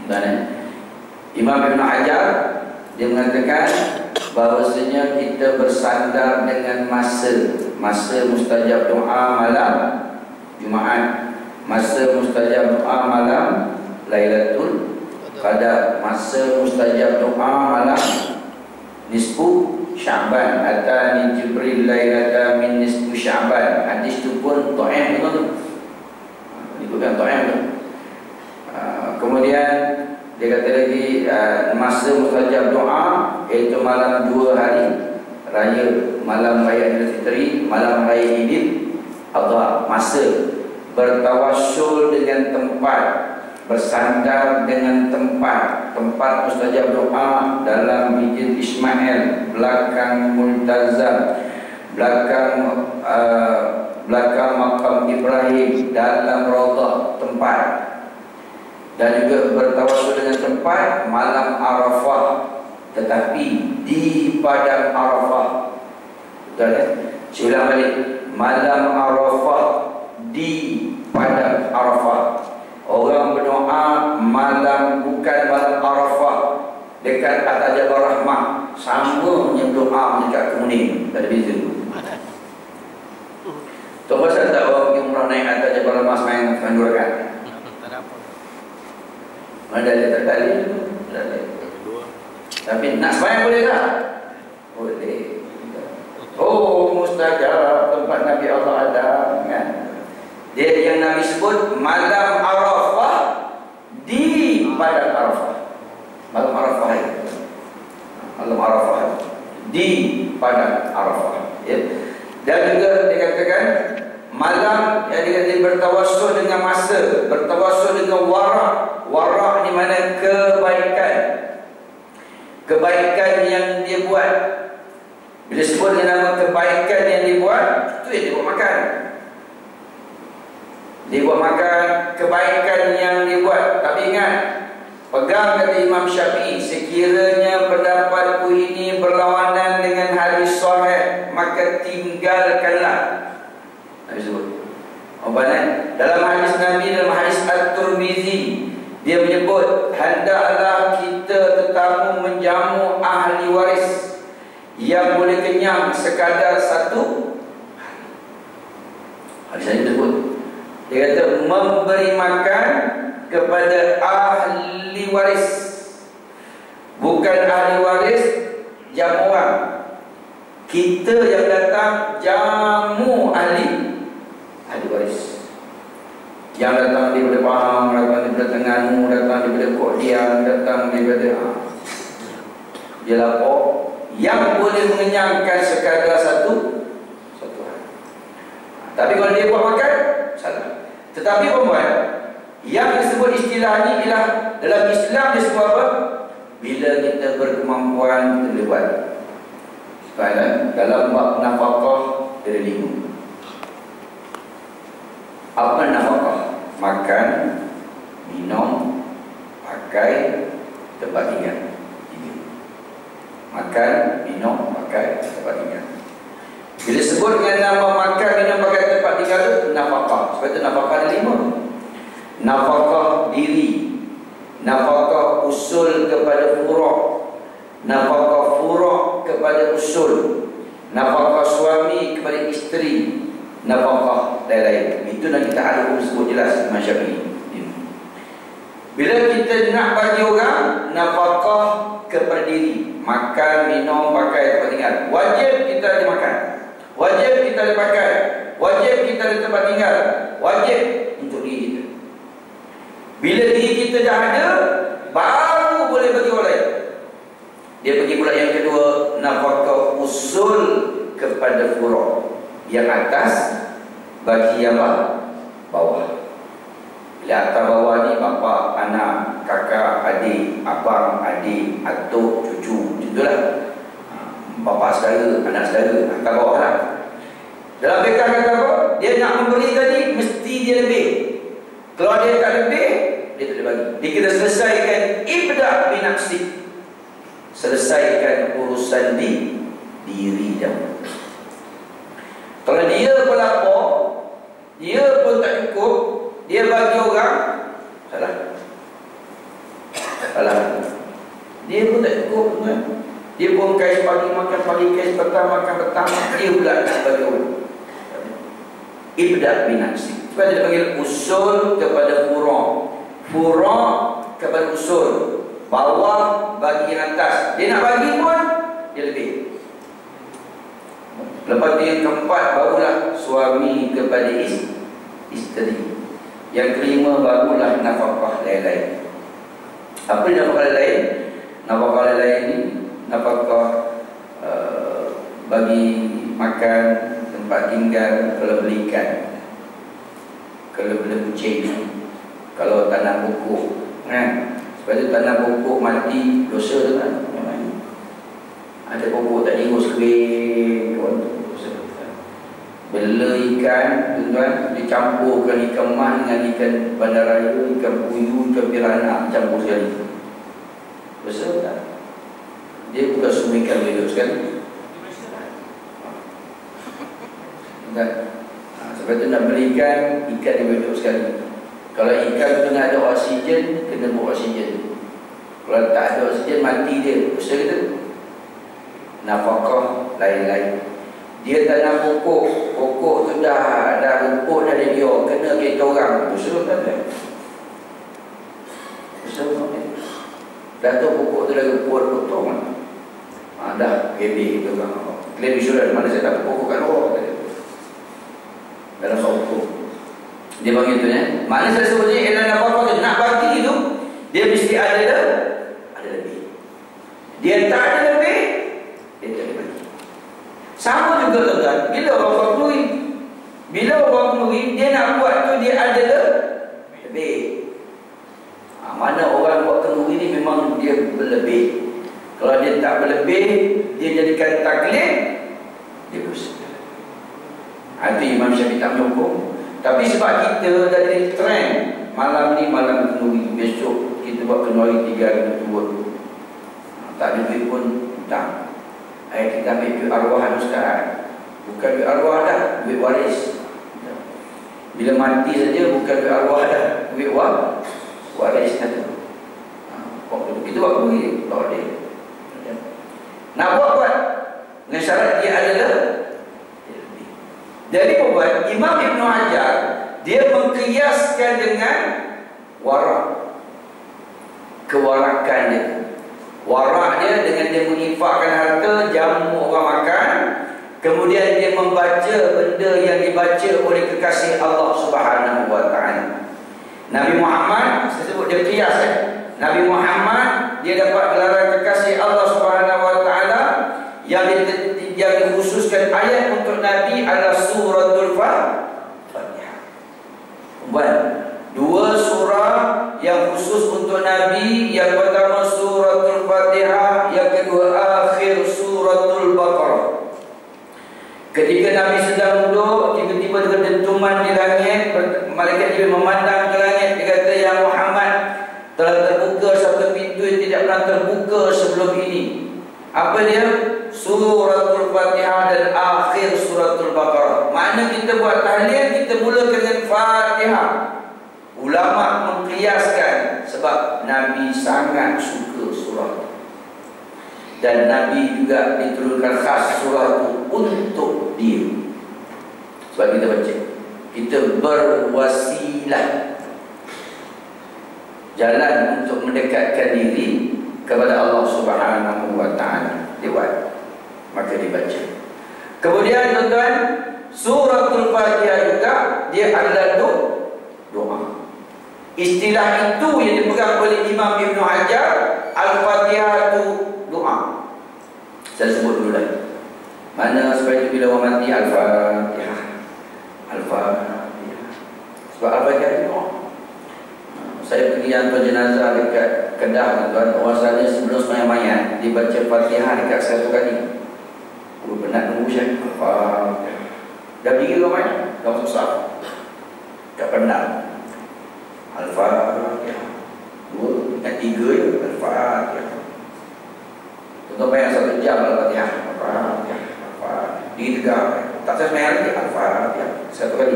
Dan Imam Ibn Hajar dia mengatakan bahawasanya kita bersandar dengan masa mustajab doa malam Jumaat, masa mustajab doa malam Lailatul Qadar, masa mustajab doa malam nisfu Sya'ban, atani Jibril lailata min nisfu Sya'ban. Hadis tu pun dhaif tu. Ikutkan dhaif tu. Kemudian dia kata lagi masa mustajab doa iaitu malam 2 hari raya, malam raya Idul Fitri, malam raya Idul Adha. Masa bertawassul dengan tempat, bersandar dengan tempat mustajab doa dalam Masjid Ismail, belakang Multazam, belakang makam Ibrahim, dalam Raudhah tempat. Dan juga bertawassul dengan tempat malam Arafah, tetapi di padang Arafah. Betul kan? Saya ulang balik, malam Arafah di padang Arafah. Orang berdoa malam, bukan malam Arafah dekat atas Jabal Rahmah, sama yang doa dekat Kemuning, tak ada beza. Tuan pasal tak orang pergi umrah naik atas Jabal Rahmah semayang 2 rakaat? Mana tak dalil? Tapi nak semayang boleh tak? Boleh. Oh, mustajab tempat Nabi Allah ada kan? Dia yang Nabi sebut malam Arafah di padang Arafah. Malam Arafah itu. Malam Arafah di padang Arafah. Ya. Dan juga dikatakan malam yang dia bertawassul dengan masa, bertawassul dengan warak. Warak ni mana kebaikan. Kebaikan yang dia buat. Bila sebut dengan nama kebaikan yang dia buat, itu yang dia buat makan. Dia buat makan, kebaikan yang dia buat. Tapi ingat, pegang kata Imam Syafi'i, sekiranya pendapatku ini berlawanan dengan hadis sahih, maka tinggalkanlah. Nabi sebut. Dalam hadis Nabi, dalam hadis At-Tirmizi, dia menyebut, hendaklah kita tetamu menjamu yang boleh kenyang sekadar satu hari. Hadis ini tersebut, dia kata memberi makan kepada ahli waris, bukan ahli waris jamuan. Kita yang datang jamu ahli waris, yang datang daripada Pahang, datang daripada Terengganu, datang daripada Kok Dian, datang daripada dia lapor yang boleh mengenyangkan sekadar satu hari. Tapi kalau dia buat makan, salah. Tetapi perempuan yang disebut istilah ini ialah dalam Islam disebut apa? Bila kita berkemampuan kita boleh buat. Dalam bab nafkah ada 5. Apa nafkah? Makan, minum, pakai, tempat tinggal. Makan, minum, pakai, tempat tinggal. Bila sebut dengan nama makan, minum, pakai, tempat tinggal itu nafkah. Sebab itu nafkah ada 5. Nafkah diri, nafkah usul kepada furuk, nafkah furuk kepada usul, nafkah suami kepada isteri, nafkah lain-lain. Itu yang kita ada sebut jelas Imam Syafi'i. Bila kita nak bagi orang, nafkah kepada diri, makan, minum, pakai, tempat tinggal. Wajib kita ada makan, wajib kita ada pakai, wajib kita ada tempat tinggal, wajib untuk diri kita. Bila diri kita dah ada, baru boleh bagi orang lain. Dia pergi pula yang kedua, nafkah usul kepada furuk. Yang atas bagi yang bawah. Bila atas bawah ni bapa, anak, kakak, adik, abang, adik, atuk, cucu, itulah. Bapa saudara, anak saudara, atas bawah lah. Dalam fiqh kata apa? Dia nak memberi tadi mesti dia lebih. Kalau dia tak lebih, dia tak boleh bagi. Dia kena selesaikan ibda' binafsi, selesaikan urusan di diri dia. Kalau dia pelapor, dia pun tak cukup, dia bagi orang, salah. Dia pun tak cukup, kan? Dia pun kais pagi makan pagi, kais petang makan petang, dia pula nak bagi orang. Ibda' binafsi. Sebab dia panggil usul kepada furuk, furuk kepada usul, bawah bagi yang atas. Dia nak bagi pun dia lebih. Lepas itu yang keempat, barulah suami kepada isteri. Yang kelima, barulah nafkah lain-lain. Apa nafkah lain-lain? Nafkah lain-lain ini nafkah bagi makan, tempat tinggal, kalau beli ikan, kalau beli kucing, kalau tanam pokok, kan? Sebab itu tanam pokok mati dosa tu kan. Ada pokok tak diurus kering, bela ikan, tuan-tuan, dicampurkan ikan mas dengan ikan bandaraya, ikan puyuh, ikan piranha, campur sekali. Besar tak? Dia bukan semua ikan hidup sekali. Sebab itu nak beli ikan dia hidup sekali. Kalau ikan tu nak ada oksigen, kena buat oksigen. Kalau tak ada oksigen, mati dia. Besar kita. Nafkah lain-lain. Dia tanam pokok tu dah rumput dah dia, kena kita orang. Besar tak ada. Besar tak ada. Dah tu pokok tu dah rumput potong. Dah gede kita orang. Klaim insurans, mana saya dapat pokok kat luar. Dalam hukum dia panggil tu ya. Mana saya sebutnya ialah nafkah tu nak bagi tu, dia mesti ada lebih. Dia tak ada lebih, dia tak ada bagi. Sama juga tuan-tuan, bila orang kenduri, bila orang kenduri dia nak buat tu dia ada lebih. Mana orang buat kenduri ni memang dia berlebih. Kalau dia tak berlebih, dia jadikan taklid, dia bersalah. Itu Imam Syafi'i tak menyokong. Tapi sebab kita dah jadi trend, malam ni malam kenduri, besok kita buat kenduri 3 hari berturut. Tak ada duit pun hutang. Kita ambil duit arwah sekarang. Bukan duit arwah dah, duit waris. Bila mati saja bukan duit arwah dah, duit waris saja. Waktu itu kita buat kenduri, tak boleh. Nak buat. dengan syarat dia adalah lebih. Jadi buat Imam Ibn Hajar, dia mengkiaskan dengan warak, kewarakan dia. Warak dia dengan dia menginfakkan harta, jamu orang makan, kemudian dia membaca benda yang dibaca oleh kekasih Allah Subhanahu wa taala. Nabi Muhammad, saya sebut dia kias Nabi Muhammad dia dapat gelaran kekasih Allah Subhanahu wa taala yang dikhususkan ayat untuk Nabi adalah suratul Fatihah. Dua surah yang khusus untuk Nabi, yang pertama suratul Fatihah, yang kedua akhir suratul Baqarah. Ketika Nabi sedang duduk, tiba-tiba dengan dentuman di langit, malaikat Jibril memandang ke langit, dia kata, "Ya Muhammad, telah terbuka satu pintu yang tidak pernah terbuka sebelum ini." Apa dia? Suratul Fatihah dan akhir suratul Baqarah. Makna kita buat tahlil, kita mulakan dengan Fatihah. Ulama mengkiaskan sebab Nabi sangat suka surah, dan Nabi juga diturunkan khas surah itu untuk dia. Sebab kita baca, kita berwasilah, jalan untuk mendekatkan diri kepada Allah Subhanahu wa taala. Dia buat, maka dibaca. Kemudian tuan-tuan, suratul Fatihah juga dia adalah doa. Istilah itu yang dipegang oleh Imam Ibn Hajar, Al-Fatihah itu doa. Saya sebut dulu lagi. Mana supaya itu bila orang mati, Al-Fatihah, Al-Fatihah. Sebab Al-Fatihah itu doa. Saya pergi hantar jenazah dekat Kedah, tuan. Orang sana sebelum sembahyang mayat dibaca Fatihah dekat satu kali. Penat tunggu saya. Al-Fatihah. Dah diri ramai, dah susah. Tak penat. Al-Fatihah. Dua, dan tiga je. Al-Fatihah. Tuan-tuan bayang 1 jam Al-Fatihah. Al-Fatihah. Al-Fatihah. Diri tegak. Tak saya semayang lagi. Al-Fatihah. Satu kali.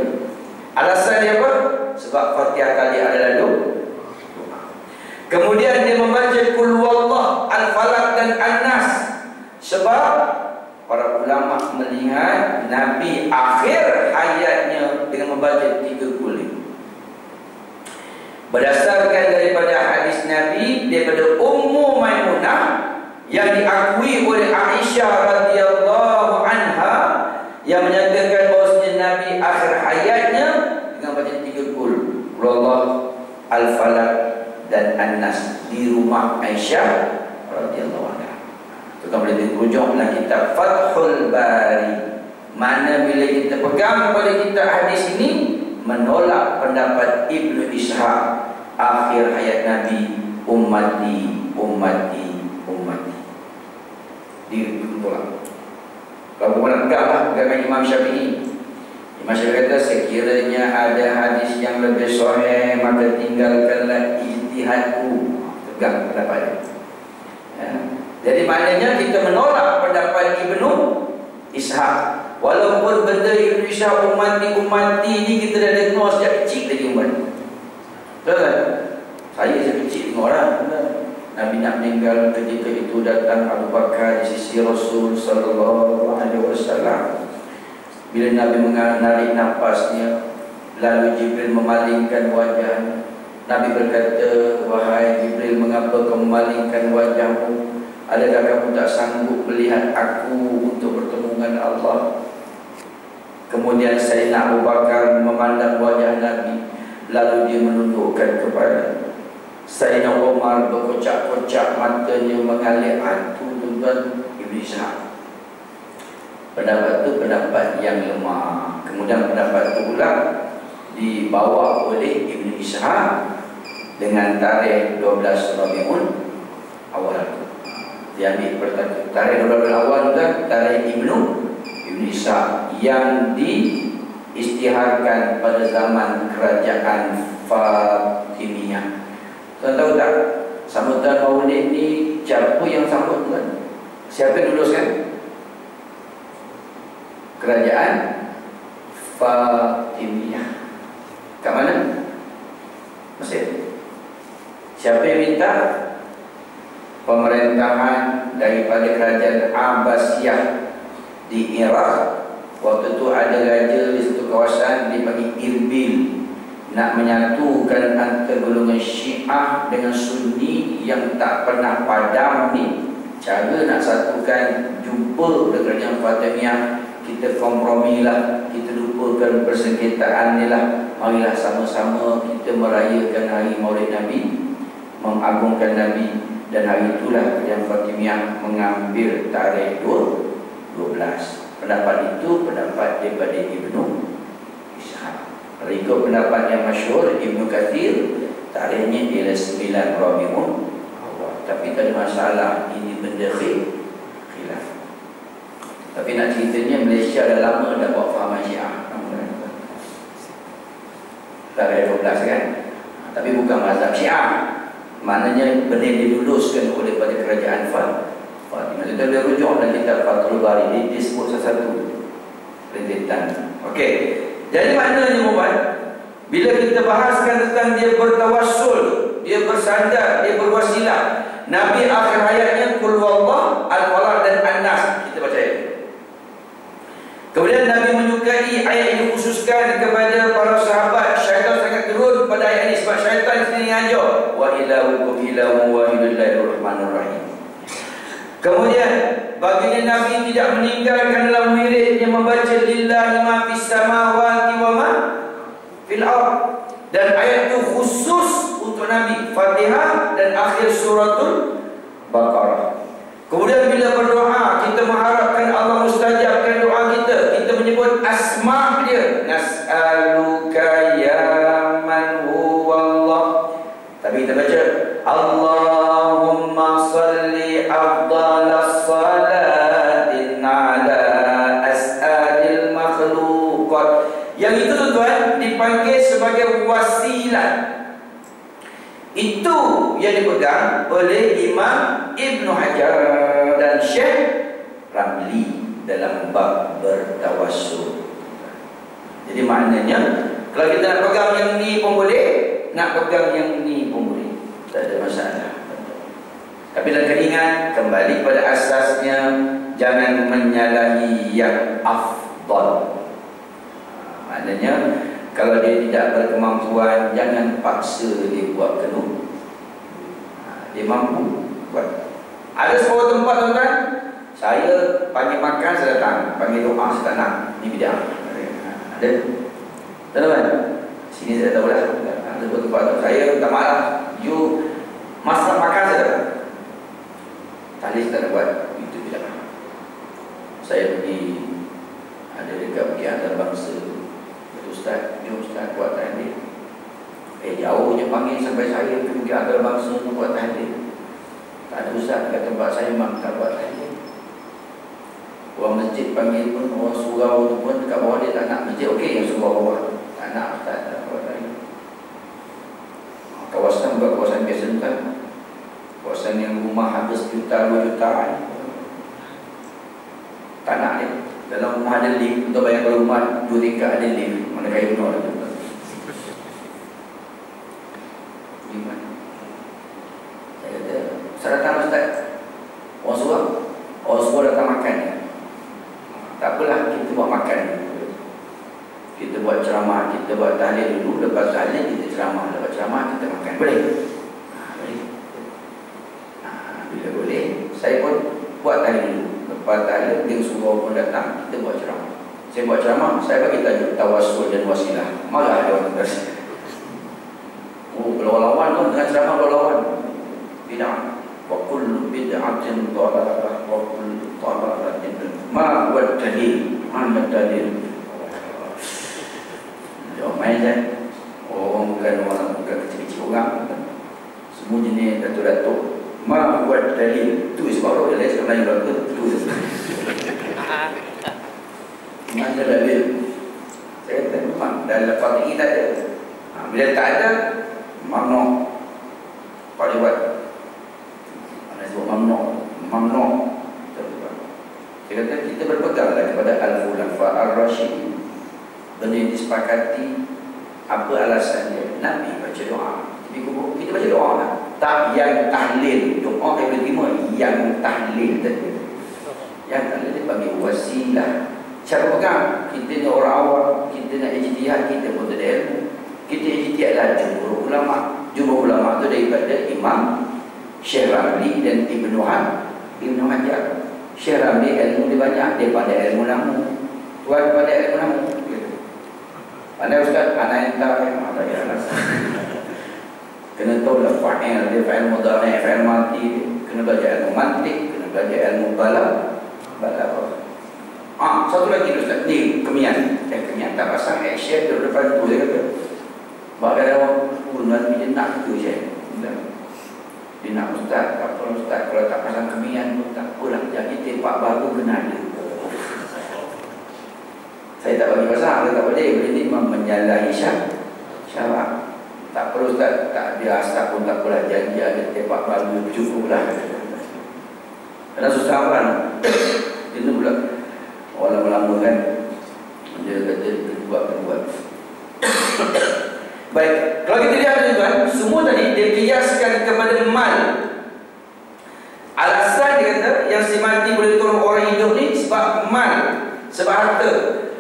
Alasan dia apa? Sebab Fatihah tadi adalah doa. Kemudian dia membaca Qul Huwallah, Al-Falaq dan An-Nas. Sebab para ulama melihat Nabi akhir hayatnya dengan membaca 3 kul. Berdasarkan daripada hadis Nabi daripada Ummu Maimunah yang diakui oleh Aisyah radhiyallahu anha, yang menyatakan bahawasanya Nabi akhir hayatnya dengan baca 3 kul, Allah, Al-Falaq dan An-Nas, di rumah Aisyah radhiyallahu anha. Kita boleh dirujuk dalam kitab Fathul Bari. Mana bila kita pegang pada kitab hadis ini, menolak pendapat Ibnu Ishaq, akhir hayat Nabi ummati, ummati, ummati. Ditolak. Kalau bukan agama Imam Syafi'i. Imam Syafi'i kata, sekiranya ada hadis yang lebih sahih, maka tinggalkanlah ijtihadku. Tegang pendapatnya. Ya. Jadi maknanya kita menolak pendapat Ibnu Ishaq. Walaupun benda Ibnu Ishaq ummati ni kita dah dengar sejak kecil lagi umat. Betul kan? Saya sejak kecil dengar orang. Nabi nak meninggal, ketika itu datang Abu Bakar di sisi Rasul sallallahu alaihi wasallam. Bila Nabi menarik napasnya, lalu Jibril memalingkan wajahnya. Nabi berkata, "Wahai Jibril, mengapa kau memalingkan wajahmu? Adakah kamu tak sanggup melihat aku untuk bertemu dengan Allah?" Kemudian Sayyidina Abu Bakar memandang wajah Nabi, lalu dia menundukkan kepala. Sayyidina Umar berkocak-kocak matanya mengalir. Itu tuan Ibnu Ishaq. Pendapat itu pendapat yang lemah. Kemudian pendapat itu pula dibawa oleh Ibnu Ishaq dengan tarikh 12 Rabiul Awal. Dia ambil tarikh 12 Awal kan, tarikh Ibnu Ishaq yang diisytiharkan pada zaman kerajaan Fatimiyah. Tuan tahu tak, sambutan Maulid ni siapa yang sambut kan? Siapa yang luluskan? Kerajaan Fatimiyah. Kat mana? Mesir. Siapa yang minta? Pemerintahan daripada kerajaan Abbasiyah di Iraq. Waktu itu ada raja di satu kawasan dipanggil Irbil, nak menyatukan antara golongan Syiah dengan Sunni yang tak pernah padam ni. Cara nak satukan, jumpa kerajaan Fatimiyah, kita kompromilah, kita lupakan persengketaan ni lah. Marilah sama-sama kita merayakan hari Maulid Nabi, mengagungkan Nabi. Dan hari itulah kerajaan Fatimiyah mengambil tarikh 12. Pendapat itu pendapat daripada Ibnu Ishaq. Ikut pendapat yang masyhur Ibnu Katsir, tarikhnya ialah 9 Rabiul Awal. Tapi tak ada masalah, ini benda khilaf. Tapi nak ceritanya, Malaysia dah lama dah buat fahaman Syiah. Tarikh 12 kan. Tapi bukan mazhab Syiah. Maknanya benda diluluskan oleh pada kerajaan Fatimiyah. Kita boleh rujuk dalam kitab Fathul Bari, disebut satu-satu rentetan. Okey. Jadi maknanya Muhammad, bila kita bahaskan tentang dia bertawassul, dia bersandar, dia berwasilah, Nabi akhir hayatnya qul huwallah, al-falaq dan an-nas, kita baca ayat. Kemudian Nabi menyukai ayat ini khususkan kepada para sahabat. Syaitan sangat turun pada ayat ini sebab syaitan sendiri ajar wa ilahukum ilahun wahidun la rahmanur rahim. Kemudian baginda Nabi tidak meninggalkan dalam wiridnya membaca lillahi ma fis samawati wa ma fil ard. Dan ayat itu khusus untuk Nabi, Fatihah dan akhir suratul Baqarah. Kemudian bila berdoa, kita mengharapkan Allah mustajabkan doa kita. Kita menyebut asma' dia, nas'aluka ya man huwallah. Tapi kita baca Allahumma salli afdalas salatin ala as'adil makhluqat. Yang itu tuan dipanggil sebagai wasilah. Itu yang dipegang oleh Imam Ibn Hajar dan Syekh Ramli dalam bab bertawassul. Jadi maknanya, kalau kita nak pegang yang ni pun boleh, nak pegang yang ni pun boleh, tak ada masalah. Tapi dan ingat, kembali pada asasnya, jangan menyalahi yang afdal. Maknanya, kalau dia tidak berkemampuan, jangan paksa dia buat penuh. Dia mampu buat. Ada sebuah tempat tuan-tuan, saya panggil makan, saya datang. Panggil doa, saya tak nak. Ini bid'ah. Ada? Tuan-tuan, sini saya tahu lah. Ada sebuah tempat tu, saya tak malah. You masak makan, saya datang. Tadi saya tak buat. Itu bid'ah. Saya pergi, ada dekat Bukit Antarabangsa. Ustaz, jom Ustaz buat tahlil. Jauhnya panggil sampai saya pergi ke Antarabangsa untuk buat tahlil. Tak ada Ustaz kat tempat saya memang tak buat tahlil. Orang masjid panggil pun, orang surau tu pun dekat bawah dia tak nak masjid. Okey, yang surau bawah tak nak Ustaz tak buat tahlil. Kawasan bukan kawasan biasa kan. Kawasan yang rumah habis juta, 2 juta tak nak dia. Dalam rumah ada lift, untuk bayang kalau rumah 2 tingkat ada lift, mana kaya benar tu. Gimana? Saya kata, saya datang Ustaz. Orang suruh datang makan. Tak apalah, kita buat makan. Kita buat ceramah, kita buat tahlil dulu. Lepas tahlil kita ceramah, lepas ceramah kita makan. Boleh? Boleh. Bila boleh, saya pun buat tahlil dulu. Lepas tahlil, dia suruh pun datang, kita buat ceramah. Saya buat ceramah, saya bagi tajuk tawassul dan wasilah. Marah ada orang kata. Oh, berlawan-lawan tu dengan ceramah berlawan. Bid'ah. Wa kullu bid'atin dhalalah wa kullu dhalalatin ma huwa dalil. Mana dalil? Jawab main kan? Orang bukan kecil-kecil orang. Semua jenis datuk-datuk. Ma buat dalil tu sebab orang lain cakap Melayu berapa tu. Mana dalil? Saya kata memang dalam Fatih tak ada. Bila tak ada, mamnu. Kalau buat mana sebut mamnu. Saya kata kita berpeganglah kepada al-khulafa ar-rasyidin. Benda yang disepakati, apa alasannya? Nabi baca doa. Kita baca doa lah. Tak yang tahlil. Doa yang diterima yang tahlil tadi. Yang tahlil dia panggil wasilah. Siapa pegang? Kita ni orang awam, kita nak ijtihad, kita pun tak ada ilmu. Kita ijtihad lah jumhur ulama. Jumhur ulama tu daripada Imam Syekh Ramli dan Ibnu Hajar. Syekh Ramli ilmu dia banyak, dia pandai ilmu namu. Tuan pandai ilmu namu. Pandai ustaz, anak entah yang tak payah. Kena tahu lah fa'il dia, fa'il mudhari', fa'il madi, kena belajar ilmu mantik, kena belajar ilmu balaghah. Satu lagi ustaz, ni kemian. Kemian tak pasang action duduk depan tu dia kata. Bak ada orang pun nanti dia nak ke je. Dia nak ustaz, tak apa ustaz, kalau tak pasang kemian pun tak apalah. Jadi tempat baru kena ada. Saya tak bagi pasang, saya tak boleh ni menyalahi syarak. Tak perlu ustaz, tak ada asap pun tak apalah. Janji ada tempat baru cukuplah. Kerana susah kan. Itu pula orang lama kan, dia kata buat. Baik, kalau kita lihat tuan, semua tadi dia kiaskan kepada mal. Alasan dia kata yang si mati boleh tolong orang hidup ni sebab mal, sebab harta.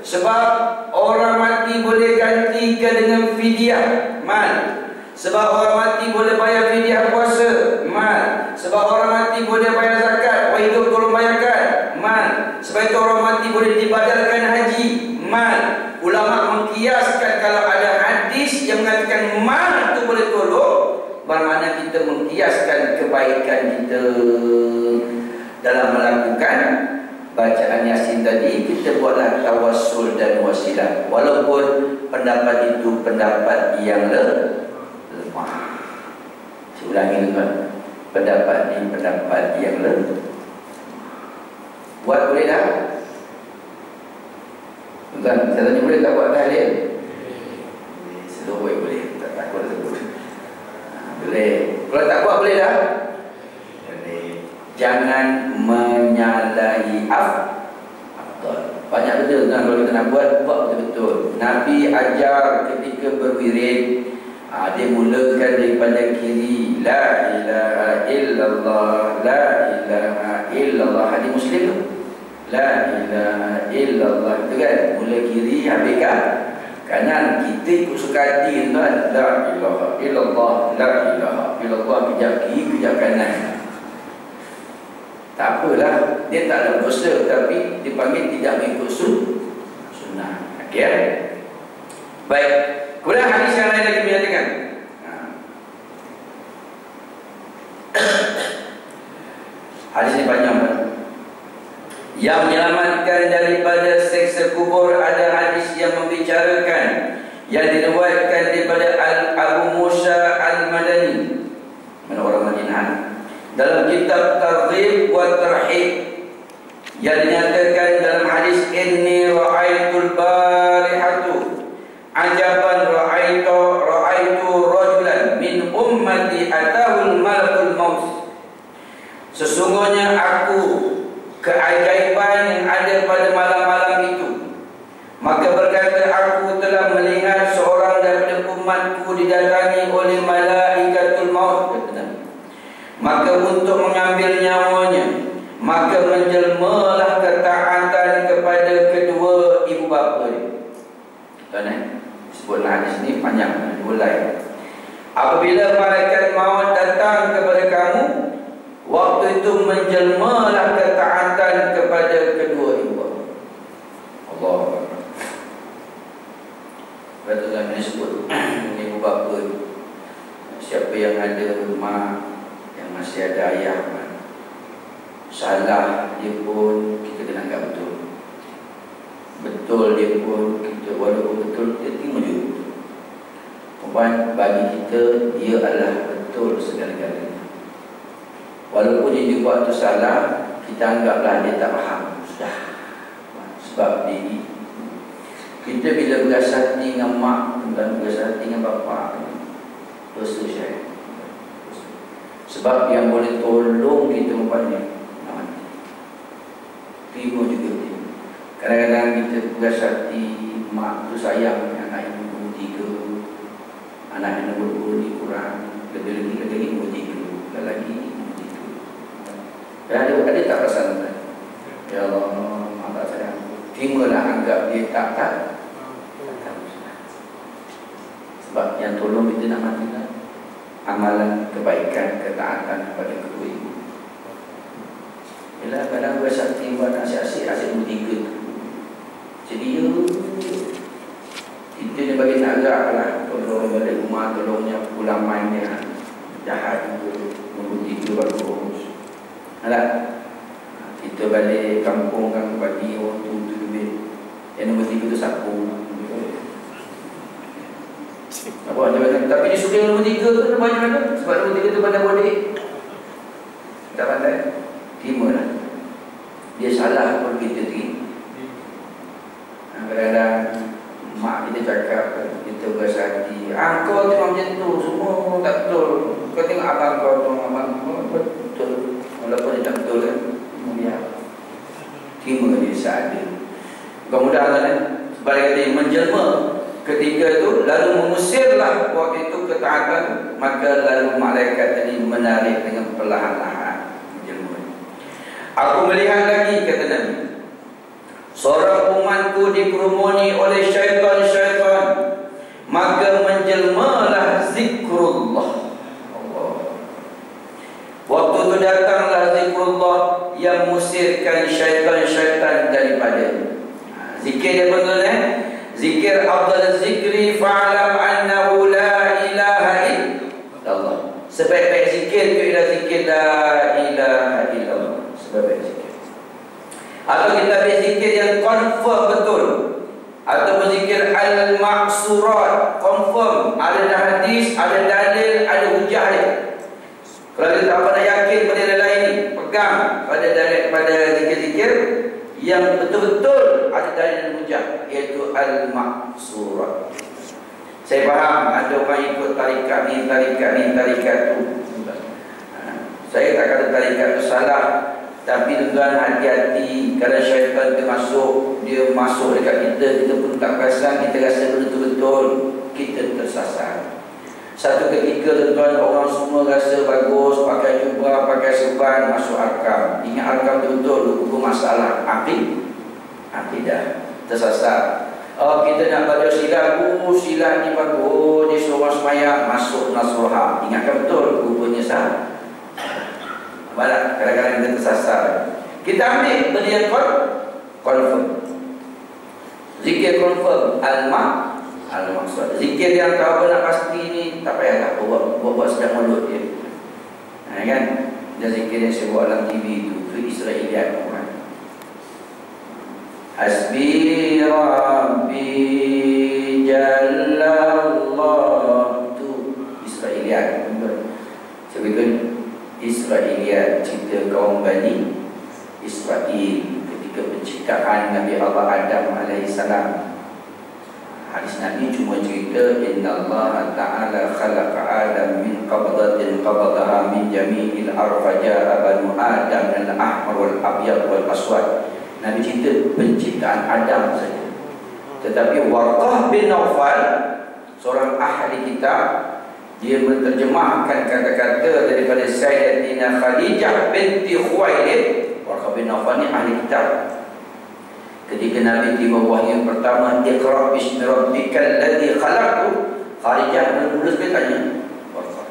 Sebab orang mati boleh gantikan dengan fidyah, mal. Sebab orang mati boleh bayar fidyah puasa, mal. Sebab orang mati boleh bayar zakat, orang hidup tolong bayarkan, mal. Sebab itu orang mati boleh dibadalkan haji, mal. Ulama mengkiaskan kalau ada hadis yang mengatakan mal itu boleh tolong, bermakna kita mengkiaskan kebaikan kita dalam melakukan bacaan Yasin tadi, kita buatlah tawassul dan wasilah. Walaupun pendapat itu pendapat yang lemah. Saya ulangi tuan, pendapat ini pendapat yang lemah. Buat boleh tak? Tuan, saya tanya boleh tak buat tahlil? Seluruh boleh, tak takut sebut. Boleh. Kalau tak buat boleh tak? Jangan menyalahi afdal. Banyak benda kan kalau kita nak buat betul-betul. Nabi ajar ketika berwirid, dia mulakan daripada kiri, la ilaha illallah, la ilaha illallah. Hadis Muslim tu, la ilaha illallah itu kan, mula kiri habis kanan. Kita ikut suka hati tuan, la ilaha illallah, la ilaha illallah, kejap kiri kejap kanan. Tak apalah, dia tak ada dosa, tapi dipanggil tidak mengikut sunnah. Okey. Baik. Kemudian hadis yang lain lagi menyatakan, hadis ini panjang kan? Yang menyelamatkan daripada seksa kubur ada hadis yang membicarakan, yang diriwayatkan daripada Abu Musa Al-Madani, mana orang Madinah, dalam kitab Targhib wa Tarhib, yang dinyatakan dalam hadis inni ra'aitul barihatu ajaban ra'aitu rajulan min ummati atahul malakul maut. Sesungguhnya aku keajaiban yang ada pada malam-malam itu, maka berkata aku telah melihat seorang daripada umatku didatangi oleh malaikatul maut, maka untuk mengambil nyawanya, maka menjelmalah ketaatan kepada kedua ibu bapa dia. Tuan sebutlah hadis ini panjang, dua lain. Apabila malaikat maut datang kepada kamu, waktu itu menjelmalah ketaatan kepada kedua ibu bapa. Allah. Betul kan ini sebut ibu bapa. Siapa yang ada mak, masih ada ayah, salah dia pun kita kena anggap betul. Betul dia pun kita, walaupun betul kita terima juga. Perempuan bagi kita dia adalah betul segala-galanya. Walaupun dia dibuat tu salah, kita anggaplah dia tak faham. Sudah. Sebab dia, kita bila berasa hati dengan mak dan berasa hati dengan bapa, dosa syaitan. Sebab yang boleh tolong kita rupanya mati. Terima juga dia. Kadang-kadang kita berasa hati mak tu sayang anak yang nombor 3, anak yang nombor 2 ni kurang, lebih-lebih kata ni nombor 3, lagi nombor 3. Dan ada tak perasaan? Ya Allah, mak tak sayang. Terima terimalah, anggap dia tak. Sebab yang tolong kita nak mati lah amalan kebaikan, ketaatan kepada kedua ibu. Yalah, kadang bersakti buat asyik-asyik bertiga tu. Jadi kita ni bagi nak gerak lah, tolong balik rumah, tolongnya pulang main dia jahat tu, nombor 3 bagus. Alah, kita balik kampung kan bagi orang tu duit. Yang nombor 3 tu sapu. Apa dia kata, tapi dia suka nombor 3 tu banyak mana? Sebab nombor 3 tu pandai bodik. Tak pandai. Terima lah. Dia salah pun kita terima. Kadang-kadang mak kita cakap, kita berasa hati, kau tengok macam tu, semua tak betul. Kau tengok abang kau tu, abang kau betul. Walaupun dia tak betul kan, dia terima dia seadanya. Kemudian kan, sebagai kata menjelma ketika itu, lalu mengusirlah waktu itu ketaatan, maka lalu malaikat tadi menarik dengan perlahan-lahan menjelma. Aku melihat lagi, kata Nabi, seorang umatku dikerumuni oleh syaitan-syaitan, maka menjelmalah zikrullah. Allah. Waktu itu datanglah zikrullah yang mengusirkan syaitan-syaitan daripada. Zikir dia betul Zikir afdal zikri fa'alam annahu la ilaha illallah. Sebaik-baik zikir itu ialah zikir la ilaha illallah. Sebaik-baik zikir. Atau kita ambil zikir yang confirm betul, atau zikir al-maksurat, confirm, ada hadis, ada dalil, ada hujah dia. Kalau kita tak pernah yakin pada yang lain ni, pegang pada dalil, pada zikir-zikir yang betul-betul ada dalil dan hujah, iaitu al-maksurat. Saya faham ada orang ikut tarikat ni, tarikat tu. Saya tak kata tarikat tu salah, tapi tuan hati-hati. Kalau syaitan dia masuk dekat kita pun tak perasan, kita rasa betul-betul kita tersasar. Satu ketika tuan orang semua rasa bagus, pakai jubah, pakai serban, masuk arkam. Ingat arkam betul-betul hukum masalah akidah, tersasar. Kita nak baca silah ni bagus, dia suruh semayang, masuk Nasruha. Ingatkan betul, rupanya salah. Malah kadang-kadang kita tersasar. Kita ambil benda yang confirm. Zikir confirm, al-maksud. Zikir yang tahu nak pasti ni tak payahlah buat sedang mulut dia. Kan? Dan zikir yang saya buat dalam TV itu Israeliat kan. Hasbi Rabbi Jallallah, tu Israeliat. Sebetulnya Israeliat cerita kaum Bani Israel ketika penciptaan Nabi Allah Adam alaihissalam. Hadis Nabi cuma cerita Inna Allah Ta'ala khalaqa Adam min qabdatin qabdaha min jami'il arfaja'a banu Adam al-ahmar wal-abyad wal-aswad. Nabi cerita penciptaan Adam saja. Tetapi Warqah bin Nawfal, seorang ahli kitab, dia menterjemahkan kata-kata daripada Sayyidatina Khadijah binti Khuwailid. Warqah bin Nawfal ni ahli kitab. Ketika Nabi terima wahyu pertama, Iqra' bismi rabbikal ladzi khalaq, Khadijah menulis dia tanya Warqah.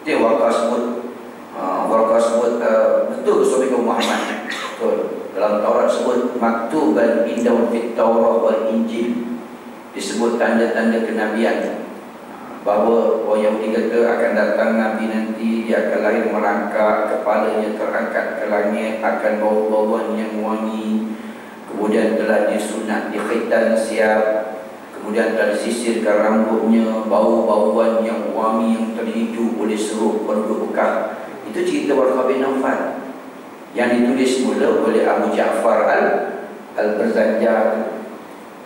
Dia Warqah sebut betul suami kaum Muhammad. Betul. Dalam Taurat sebut maktuban indahu fit Taurah wal Injil. Disebut tanda-tanda kenabian, bahawa orang Yahudi kata akan datang Nabi nanti, dia akan lahir merangkak, kepalanya terangkat ke langit, akan bau-bauan yang wangi, kemudian telah disunat, dikhitan siap, kemudian telah disisirkan rambutnya, bau-bauan yang wangi yang terhidu oleh seluruh penduduk Mekah. Itu cerita Warqah bin Nawfal yang ditulis mula oleh Abu Ja'far al-Barzanjar,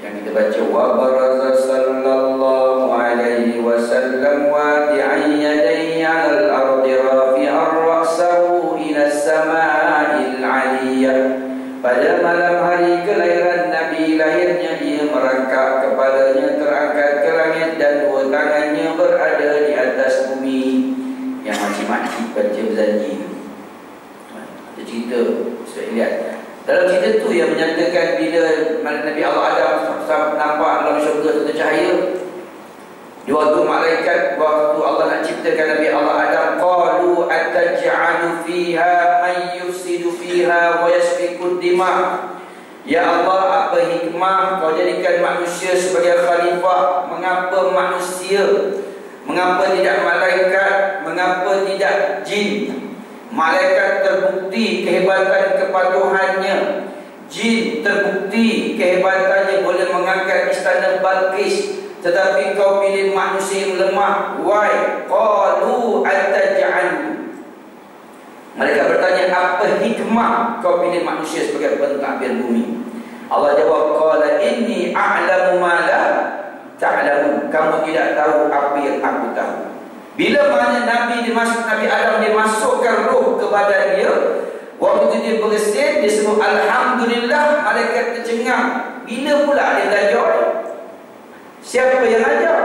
yang kita baca wa baraza sallallahu alaihi wasallam wadi'an yadayhi 'ala al-ardi rafi'an ra'sahu ila as-sama'il 'aliyyah. Pada malam hari kelahiran Nabi, lahirnya ia merangkak, kepalanya terangkat ke langit dan dua tangannya berada di atas bumi. Yang makcik-makcik baca berjanji. Dia cerita, saya lihat Dalam cerita tu yang menyatakan bila Nabi Allah Adam nampak dalam syurga satu cahaya. Di waktu malaikat, waktu Allah nak ciptakan Nabi Allah Adam, qalu ataj'alu fiha man yufsidu fiha wa yasfiku dima. Ya Allah, apa hikmah kau jadikan manusia sebagai khalifah? Mengapa manusia? Mengapa tidak malaikat? Mengapa tidak jin? Malaikat terbukti kehebatan kepatuhannya, jin terbukti kehebatannya boleh mengangkat istana Balqis, tetapi kau pilih manusia yang lemah. Why? Qalu ataj'al. Mereka bertanya, apa hikmah kau pilih manusia sebagai pentadbir bumi? Allah jawab, qala inni a'lamu ma la ta'lamun. Kamu tidak tahu apa yang aku tahu. Bila mana Nabi Adam dimasukkan roh kepada dia, waktu itu dia bersin, dia sebut alhamdulillah, malaikat tercengang. Bila pula dia belajar? Siapa yang ajar?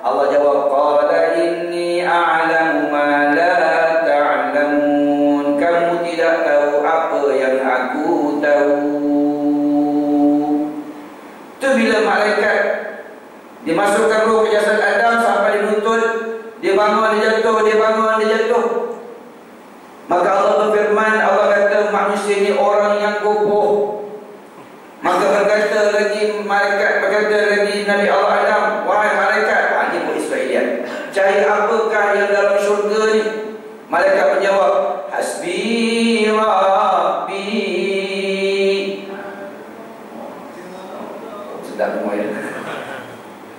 Allah jawab, qala inni a'lamu ma la ta'lamun. Kamu tidak tahu apa yang aku tahu. Itu bila malaikat dimasukkan roh ke jasad Adam sampai di lutut, dia bangun, dia jatuh, dia bangun, dia jatuh. Maka Allah berfirman, Allah kata manusia ini orang yang kokoh. Maka berkata lagi malaikat, berkata lagi Nabi Allah Adam, wahai malaikat, ini pun Israelian, cahaya apakah yang dalam syurga ni? Malaikat menjawab, hasbi rabbi. Sedap semua ya.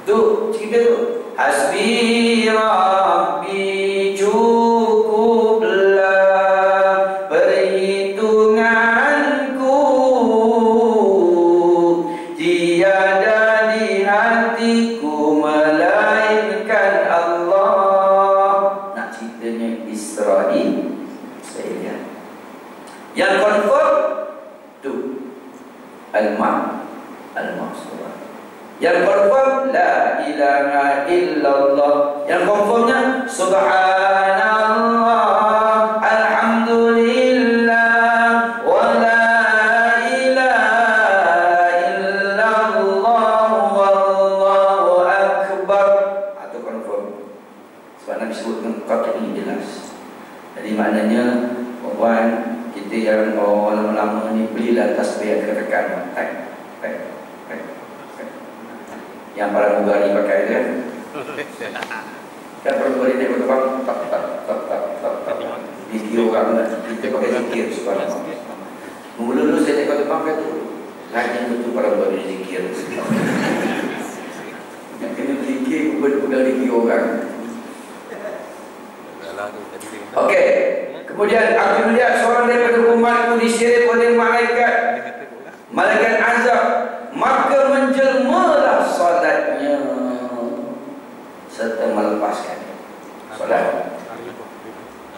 Tu cerita tu, hasbi rabbi, cukuplah perhitunganku, tiada di hatiku melainkan Allah. Nak ceritanya Israel. Yang confirm tu Al-Mahsurah. Yang confirm la ilaha illallah. Yang confirmnya subhanallah, alhamdulillah, wa la ilaha illallah, wallahu akbar. Atau confirm. Sebab Nabi sebutkan kata ini jelas. Jadi maknanya puan kita yang lama-lama ni belilah tasbih rekan-rekan. Yang para mugari pakai kan? Kan perempuan ini berkembang tak video orang kita pakai zikir subhanallah. Mula-mula saya tengok tempat kan tu, hanya betul para mugari zikir. Yang kena zikir bukan zikir orang. Okey. Kemudian aku melihat seorang daripada umatku diseret oleh malaikat, malaikat azab. Maka menjelmalah solatnya serta melepaskannya. Solat.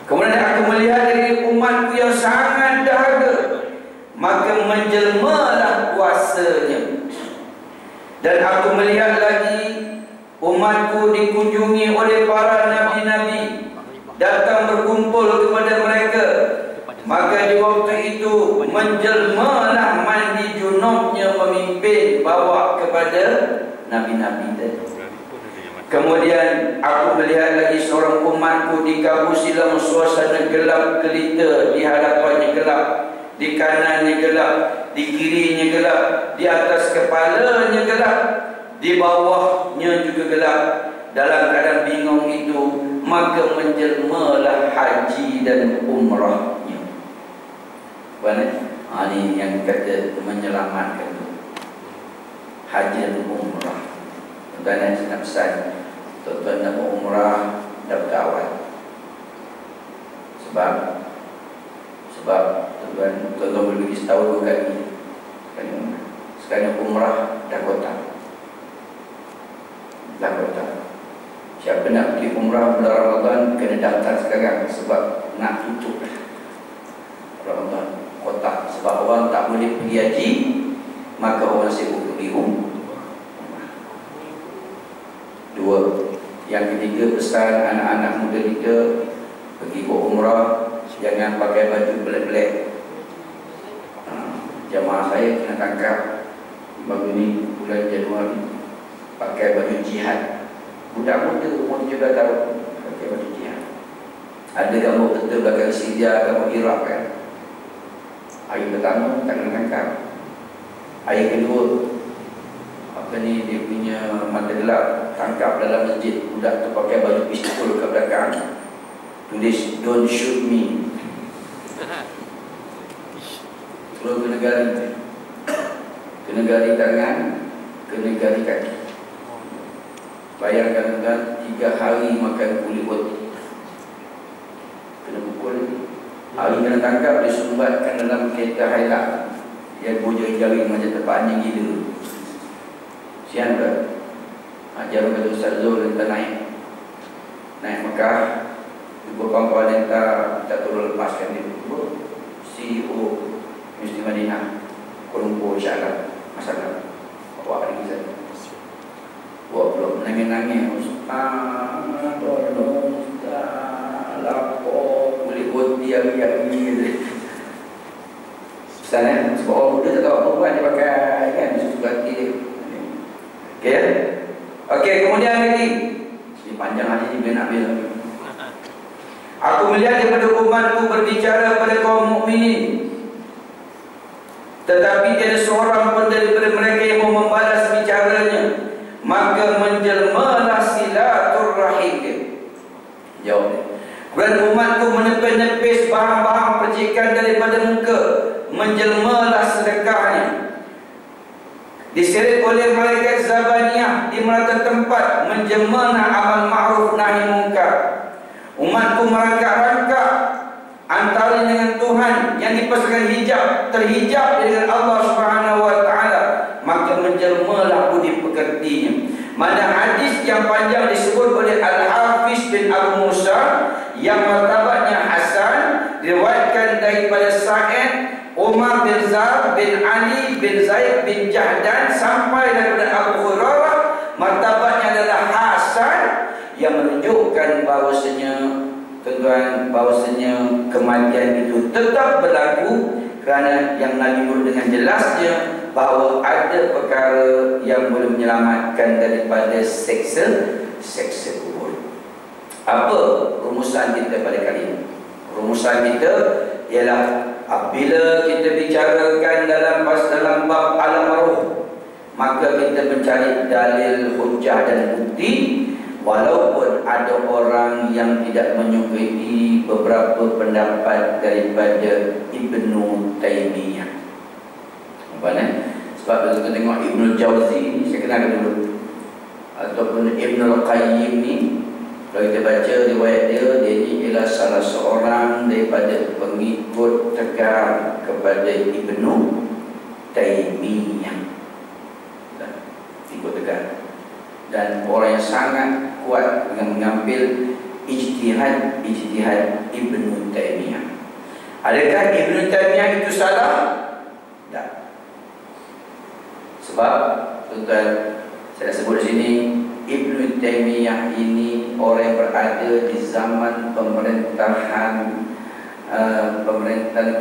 Kemudian aku melihat dari umatku yang sangat dahaga, maka menjelmalah puasanya. Dan aku melihat lagi umatku dikunjungi oleh para nabi-nabi, datang berkumpul kepada mereka. Maka di waktu itu menjelmalah mandi junubnya pemimpin bawa kepada nabi-nabi tadi. Kemudian aku melihat lagi seorang umatku dikabusi dalam suasana gelap gelita, di hadapannya gelap, di kanannya gelap, di kirinya gelap, di atas kepalanya gelap, di bawahnya juga gelap. Dalam keadaan bingung itu, maka menjelmalah haji dan umrahnya. Ini yang kata menyelamatkan itu, haji dan umrah. Tuan-tuan saya nak pesan, tuan-tuan nak umrah dapat awal. Sebab tuan-tuan boleh pergi setahun 2 kali. Sekarang umrah dah kotak. Siapa nak pergi umrah bulan Ramadan kena daftar sekarang, sebab nak tutup Ramadan kotak. Sebab orang tak boleh pergi haji, maka orang sibuk pergi umrah. 2. Yang ketiga, pesan anak-anak muda kita pergi ke umrah jangan pakai baju black-black. jamaah saya kena tangkap baru ni bulan Januari pakai baju jihad. Budak muda umur 17 tahun pakai baju jihad. Ada gambar betul belakang Syria, gambar Iraq kan. Hari pertama tak kena tangkap. Hari kedua dia punya mata gelap tangkap dalam masjid, budak tu pakai baju pistol kat belakang, tulis "Don't shoot me". Terus kena gari tangan, kena gari kaki. Bayangkan kan 3 hari makan kulit roti, kena pukul. Hari kena tangkap, disumbatkan dalam kereta highlight yang bujur jari macam terpanjang gila. Sian ke? Ajar kepada Ustaz Zul yang naik Mekah. Ibu kawan-kawan yang tak turun lepaskan dia. CEO Mesti Madinah Kuala Lumpur, insyaAllah. Masalah awak lagi saya. Awak belum nangis-nangis. Tolong Ustaz, lapor kulit roti hari-hari. Ustaz sebab orang muda tak tahu apa buat, dia pakai kan, suka hati dia. Okey, kemudian lagi. Ini panjang hadis ni, nak ambil. Aku melihat daripada umatku berbicara pada kaum mukminin, tetapi tiada seorang pun daripada mereka yang mau membalas bicaranya, maka menjelmalah silaturrahim. Jawab. Kemudian umatku menepis-nepis bahan-bahan percikan daripada muka, menjelmalah sedekahnya. Diseret oleh malaikat Zabaniyah di melata tempat, menjelma amal ma'ruf nahi munkar. Umatku merangkak-rangkak antara dengan Tuhan yang dipasangkan hijab, terhijab dengan Allah Subhanahu wa taala, maka menjelmalah budi pekertinya. Mana hadis yang panjang disebut oleh Al-Hafiz bin Abu Musa yang martabatnya hasan, diriwayatkan daripada Sa'id, Umar bin Zaid bin Ali bin Zaid bin Jahdan sampai daripada Abu Hurairah, martabatnya adalah hasan, yang menunjukkan bahawasanya kematian itu tetap berlaku, kerana yang Nabi sebut dengan jelasnya bahawa ada perkara yang boleh menyelamatkan daripada seksa kubur. Apa rumusan kita pada kali ini? Rumusan kita ialah apabila kita bicarakan dalam bab alam roh, maka kita mencari dalil, hujah dan bukti, walaupun ada orang yang tidak menyukai beberapa pendapat daripada Ibnu Taimiyah. Sebab kalau kita tengok Ibnu Jauzi ni, saya kenal dulu, ataupun Ibnu Qayyim ni, kalau kita baca riwayat dia ni ialah salah seorang daripada pengikut tegar kepada Ibnu Taimiyah. Ikut tegar. Dan orang yang sangat kuat dengan mengambil ijtihad Ibnu Taimiyah. Adakah Ibnu Taimiyah itu salah? Tak. Sebab tuan-tuan, saya sebut di sini, Ibnu Taimiyah ini orang yang berada di zaman pemerintahan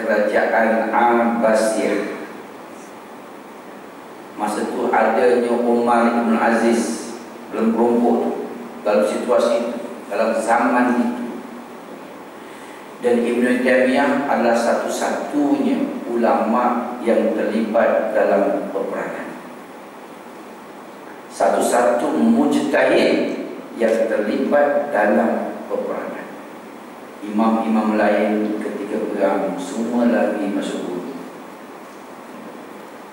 kerajaan Abbasiyah. Masa itu adanya Umar Ibn Aziz belum berumur dalam situasi itu, dalam zaman itu. Dan Ibnu Taimiyah adalah satu-satunya ulama yang terlibat dalam peperangan, satu-satu mujtahid yang terlibat dalam peperangan. Imam-imam lain ketika perang semua lagi masuk guru,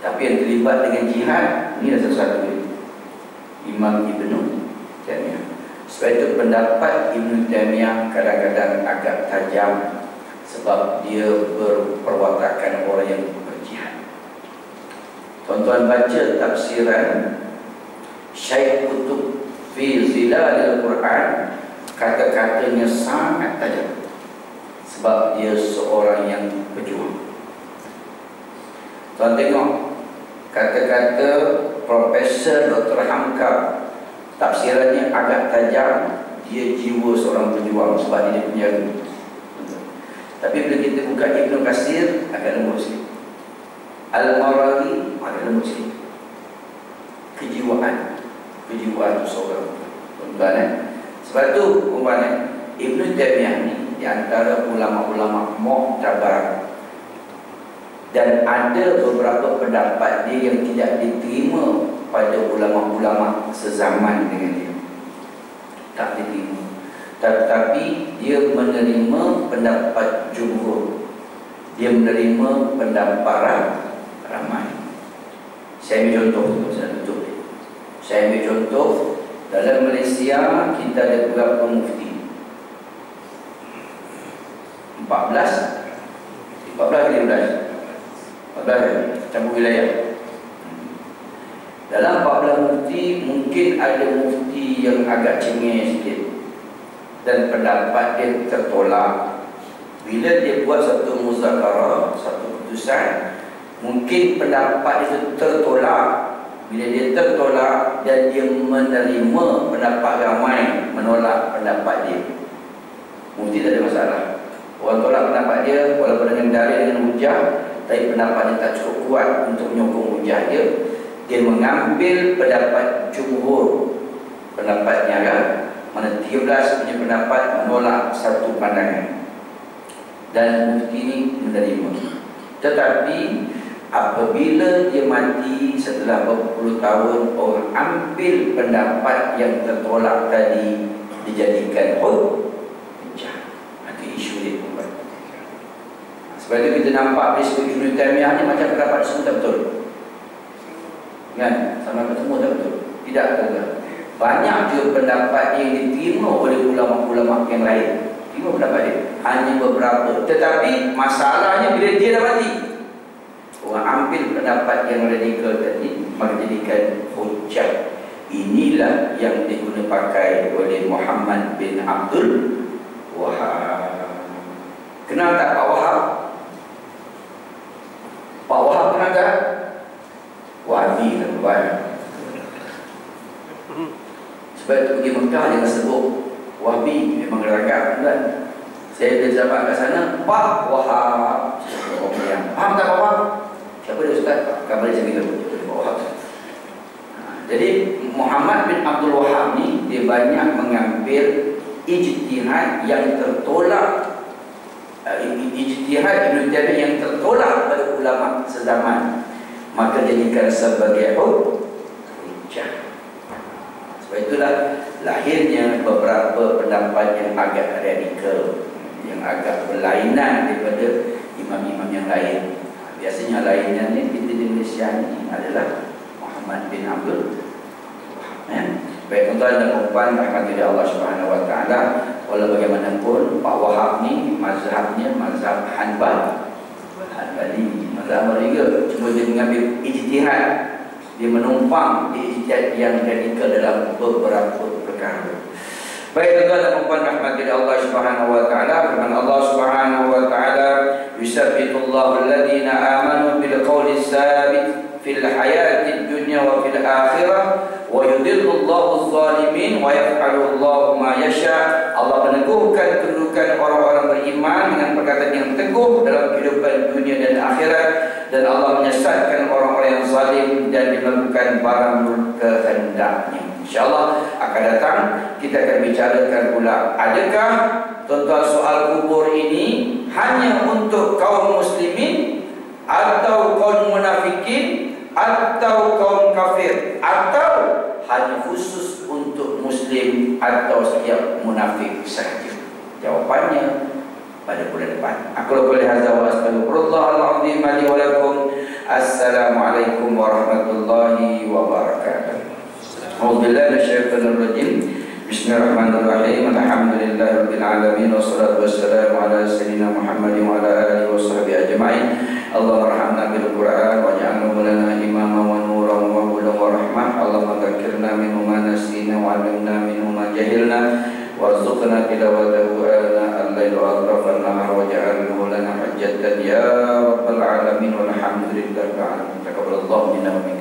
tapi yang terlibat dengan jihad ini adalah satu-satu Imam Ibnu Taimiyah. Sebab itu pendapat Ibnu Taimiyah kadang-kadang agak tajam, sebab dia berperwatakan orang yang berjihad. Tuan-tuan baca tafsiran Syekh Qutb fi Zilalil Quran, kata-katanya sangat tajam, sebab dia seorang yang berjuang. Tuan tengok kata-kata Profesor Dr. Hamka, tafsirannya agak tajam. Dia jiwa seorang pejuang sebab dia penjara. Tapi bila kita buka Ibnu Katsir agak lembut sikit. Al-Maraghi adalah Muslim. Kejiwaan itu seorang tuan-tuan. Sebab tu Ibn Taymiyah ni di antara ulama-ulama Mu'tabar, dan ada beberapa pendapat dia yang tidak diterima pada ulama-ulama sezaman dengan dia, tak diterima. Tetapi dia menerima pendapat jumhur, dia menerima pendapat ramai. Saya ambil contoh, saya ambil contoh. Dalam Malaysia kita ada beberapa mufti, 14 campur wilayah. Dalam 14 mufti mungkin ada mufti yang agak cengeng sikit dan pendapat dia tertolak. Bila dia buat satu muzakarah, satu keputusan, mungkin pendapat itu tertolak. Bila dia tertolak dan dia menerima pendapat ramai menolak pendapat dia, mufti tak ada masalah. Orang tolak pendapat dia walaupun dengan dalil, dengan hujah, tapi pendapat dia tak cukup kuat untuk menyokong hujah dia, dia mengambil pendapat jumhur, pendapatnya kan, mana 13 punya pendapat menolak satu pandangan, dan mufti ini menerima. Tetapi apabila dia mati setelah berpuluh tahun, orang ambil pendapat yang tertolak tadi dijadikan hujjah. Nanti isu dia pun. Sebab itu kita nampak peristiwa Ibn Taymiyah ni macam pendapat semua tak betul, kan? Sama semua tak betul, tidak betul. Banyak juga pendapat yang diterima oleh ulama-ulama yang lain, terima pendapat dia, hanya beberapa. Tetapi masalahnya bila dia dah mati, orang ambil pendapat yang radikal tadi, maka jadikan hujjah. Inilah yang diguna pakai oleh Muhammad bin Abdul Wahab. Kenal tak Pak Wahab? Pak Wahab kenal tak? Wahabi kan tuan. Sebab itu pergi Mekah jangan sebut Wahabi, memang ragam kan. Saya dah zaman kat sana, Pak Wahab. Faham tak Pak Wahab? Siapa dia Ustaz? Kabar dia macam itu. Jadi Muhammad bin Abdul Wahab ni, dia banyak mengambil ijtihad yang tertolak, ijtihad Ibn Taymiyah yang tertolak oleh ulama sezaman, maka jadikan sebagai hujjah. Sebab itulah lahirnya beberapa pendapat yang agak radikal, yang agak berlainan daripada imam-imam yang lain. Biasanya lainnya ni kita di Malaysia ni adalah Muhammad bin Abdul Wahab. Baik tuan-tuan dan puan rahmati Allah Subhanahu wa taala, walau bagaimanapun Pak Wahab ni mazhabnya mazhab Hanbali, mazhab mereka. Cuma dia mengambil ijtihad, dia menumpang di ijtihad yang radikal dalam beberapa perkara. Baik tuan-tuan dan puan rahmati Allah Subhanahu wa taala, firman Allah Subhanahu wa taala, yusabbitullahu alladhina amanu bil qawli tsabit fil hayatid dunya wa fil akhirah wa yudhillullahu adh-dhalimin wa yaf'alullahu ma yasha. Allah meneguhkan kedudukan orang-orang beriman dengan perkataan yang teguh dalam kehidupan dunia dan akhirat, dan Allah menyesatkan orang-orang yang zalim dan melakukan barang kehendaknya. InsyaAllah akan datang kita akan bicarakan pula, adakah tuan-tuan soal kubur ini hanya untuk kaum muslimin atau kaum munafikin atau kaum kafir, atau hanya khusus untuk muslim atau setiap munafik sahaja? Jawapannya pada bulan depan. Aku qouli hadza wa astaghfirullahal azim li wa lakum. Assalamualaikum warahmatullahi wabarakatuh. A'udzu billahi minasyaitonir rajim. Bismillahirrahmanirrahim. Alhamdulillahirabbil alamin wassalatu wassalamu ala sayyidina Muhammadin wa ala alihi washabbihi ajma'in. Allahumma arhamna bil Qur'an waj'alhu lana imaman wa nuran wa hudan wa rahmah. Allahumma dzakkirna minhu ma nasina wa 'allimna minhu ma jahilna warzuqna tilawatahu ana al-laili wa atrafan nahar waj'alhu lana hujjatan ya rabbal alamin walhamdulillahi rabbil alamin. Taqabbalallahu minna wa minkum.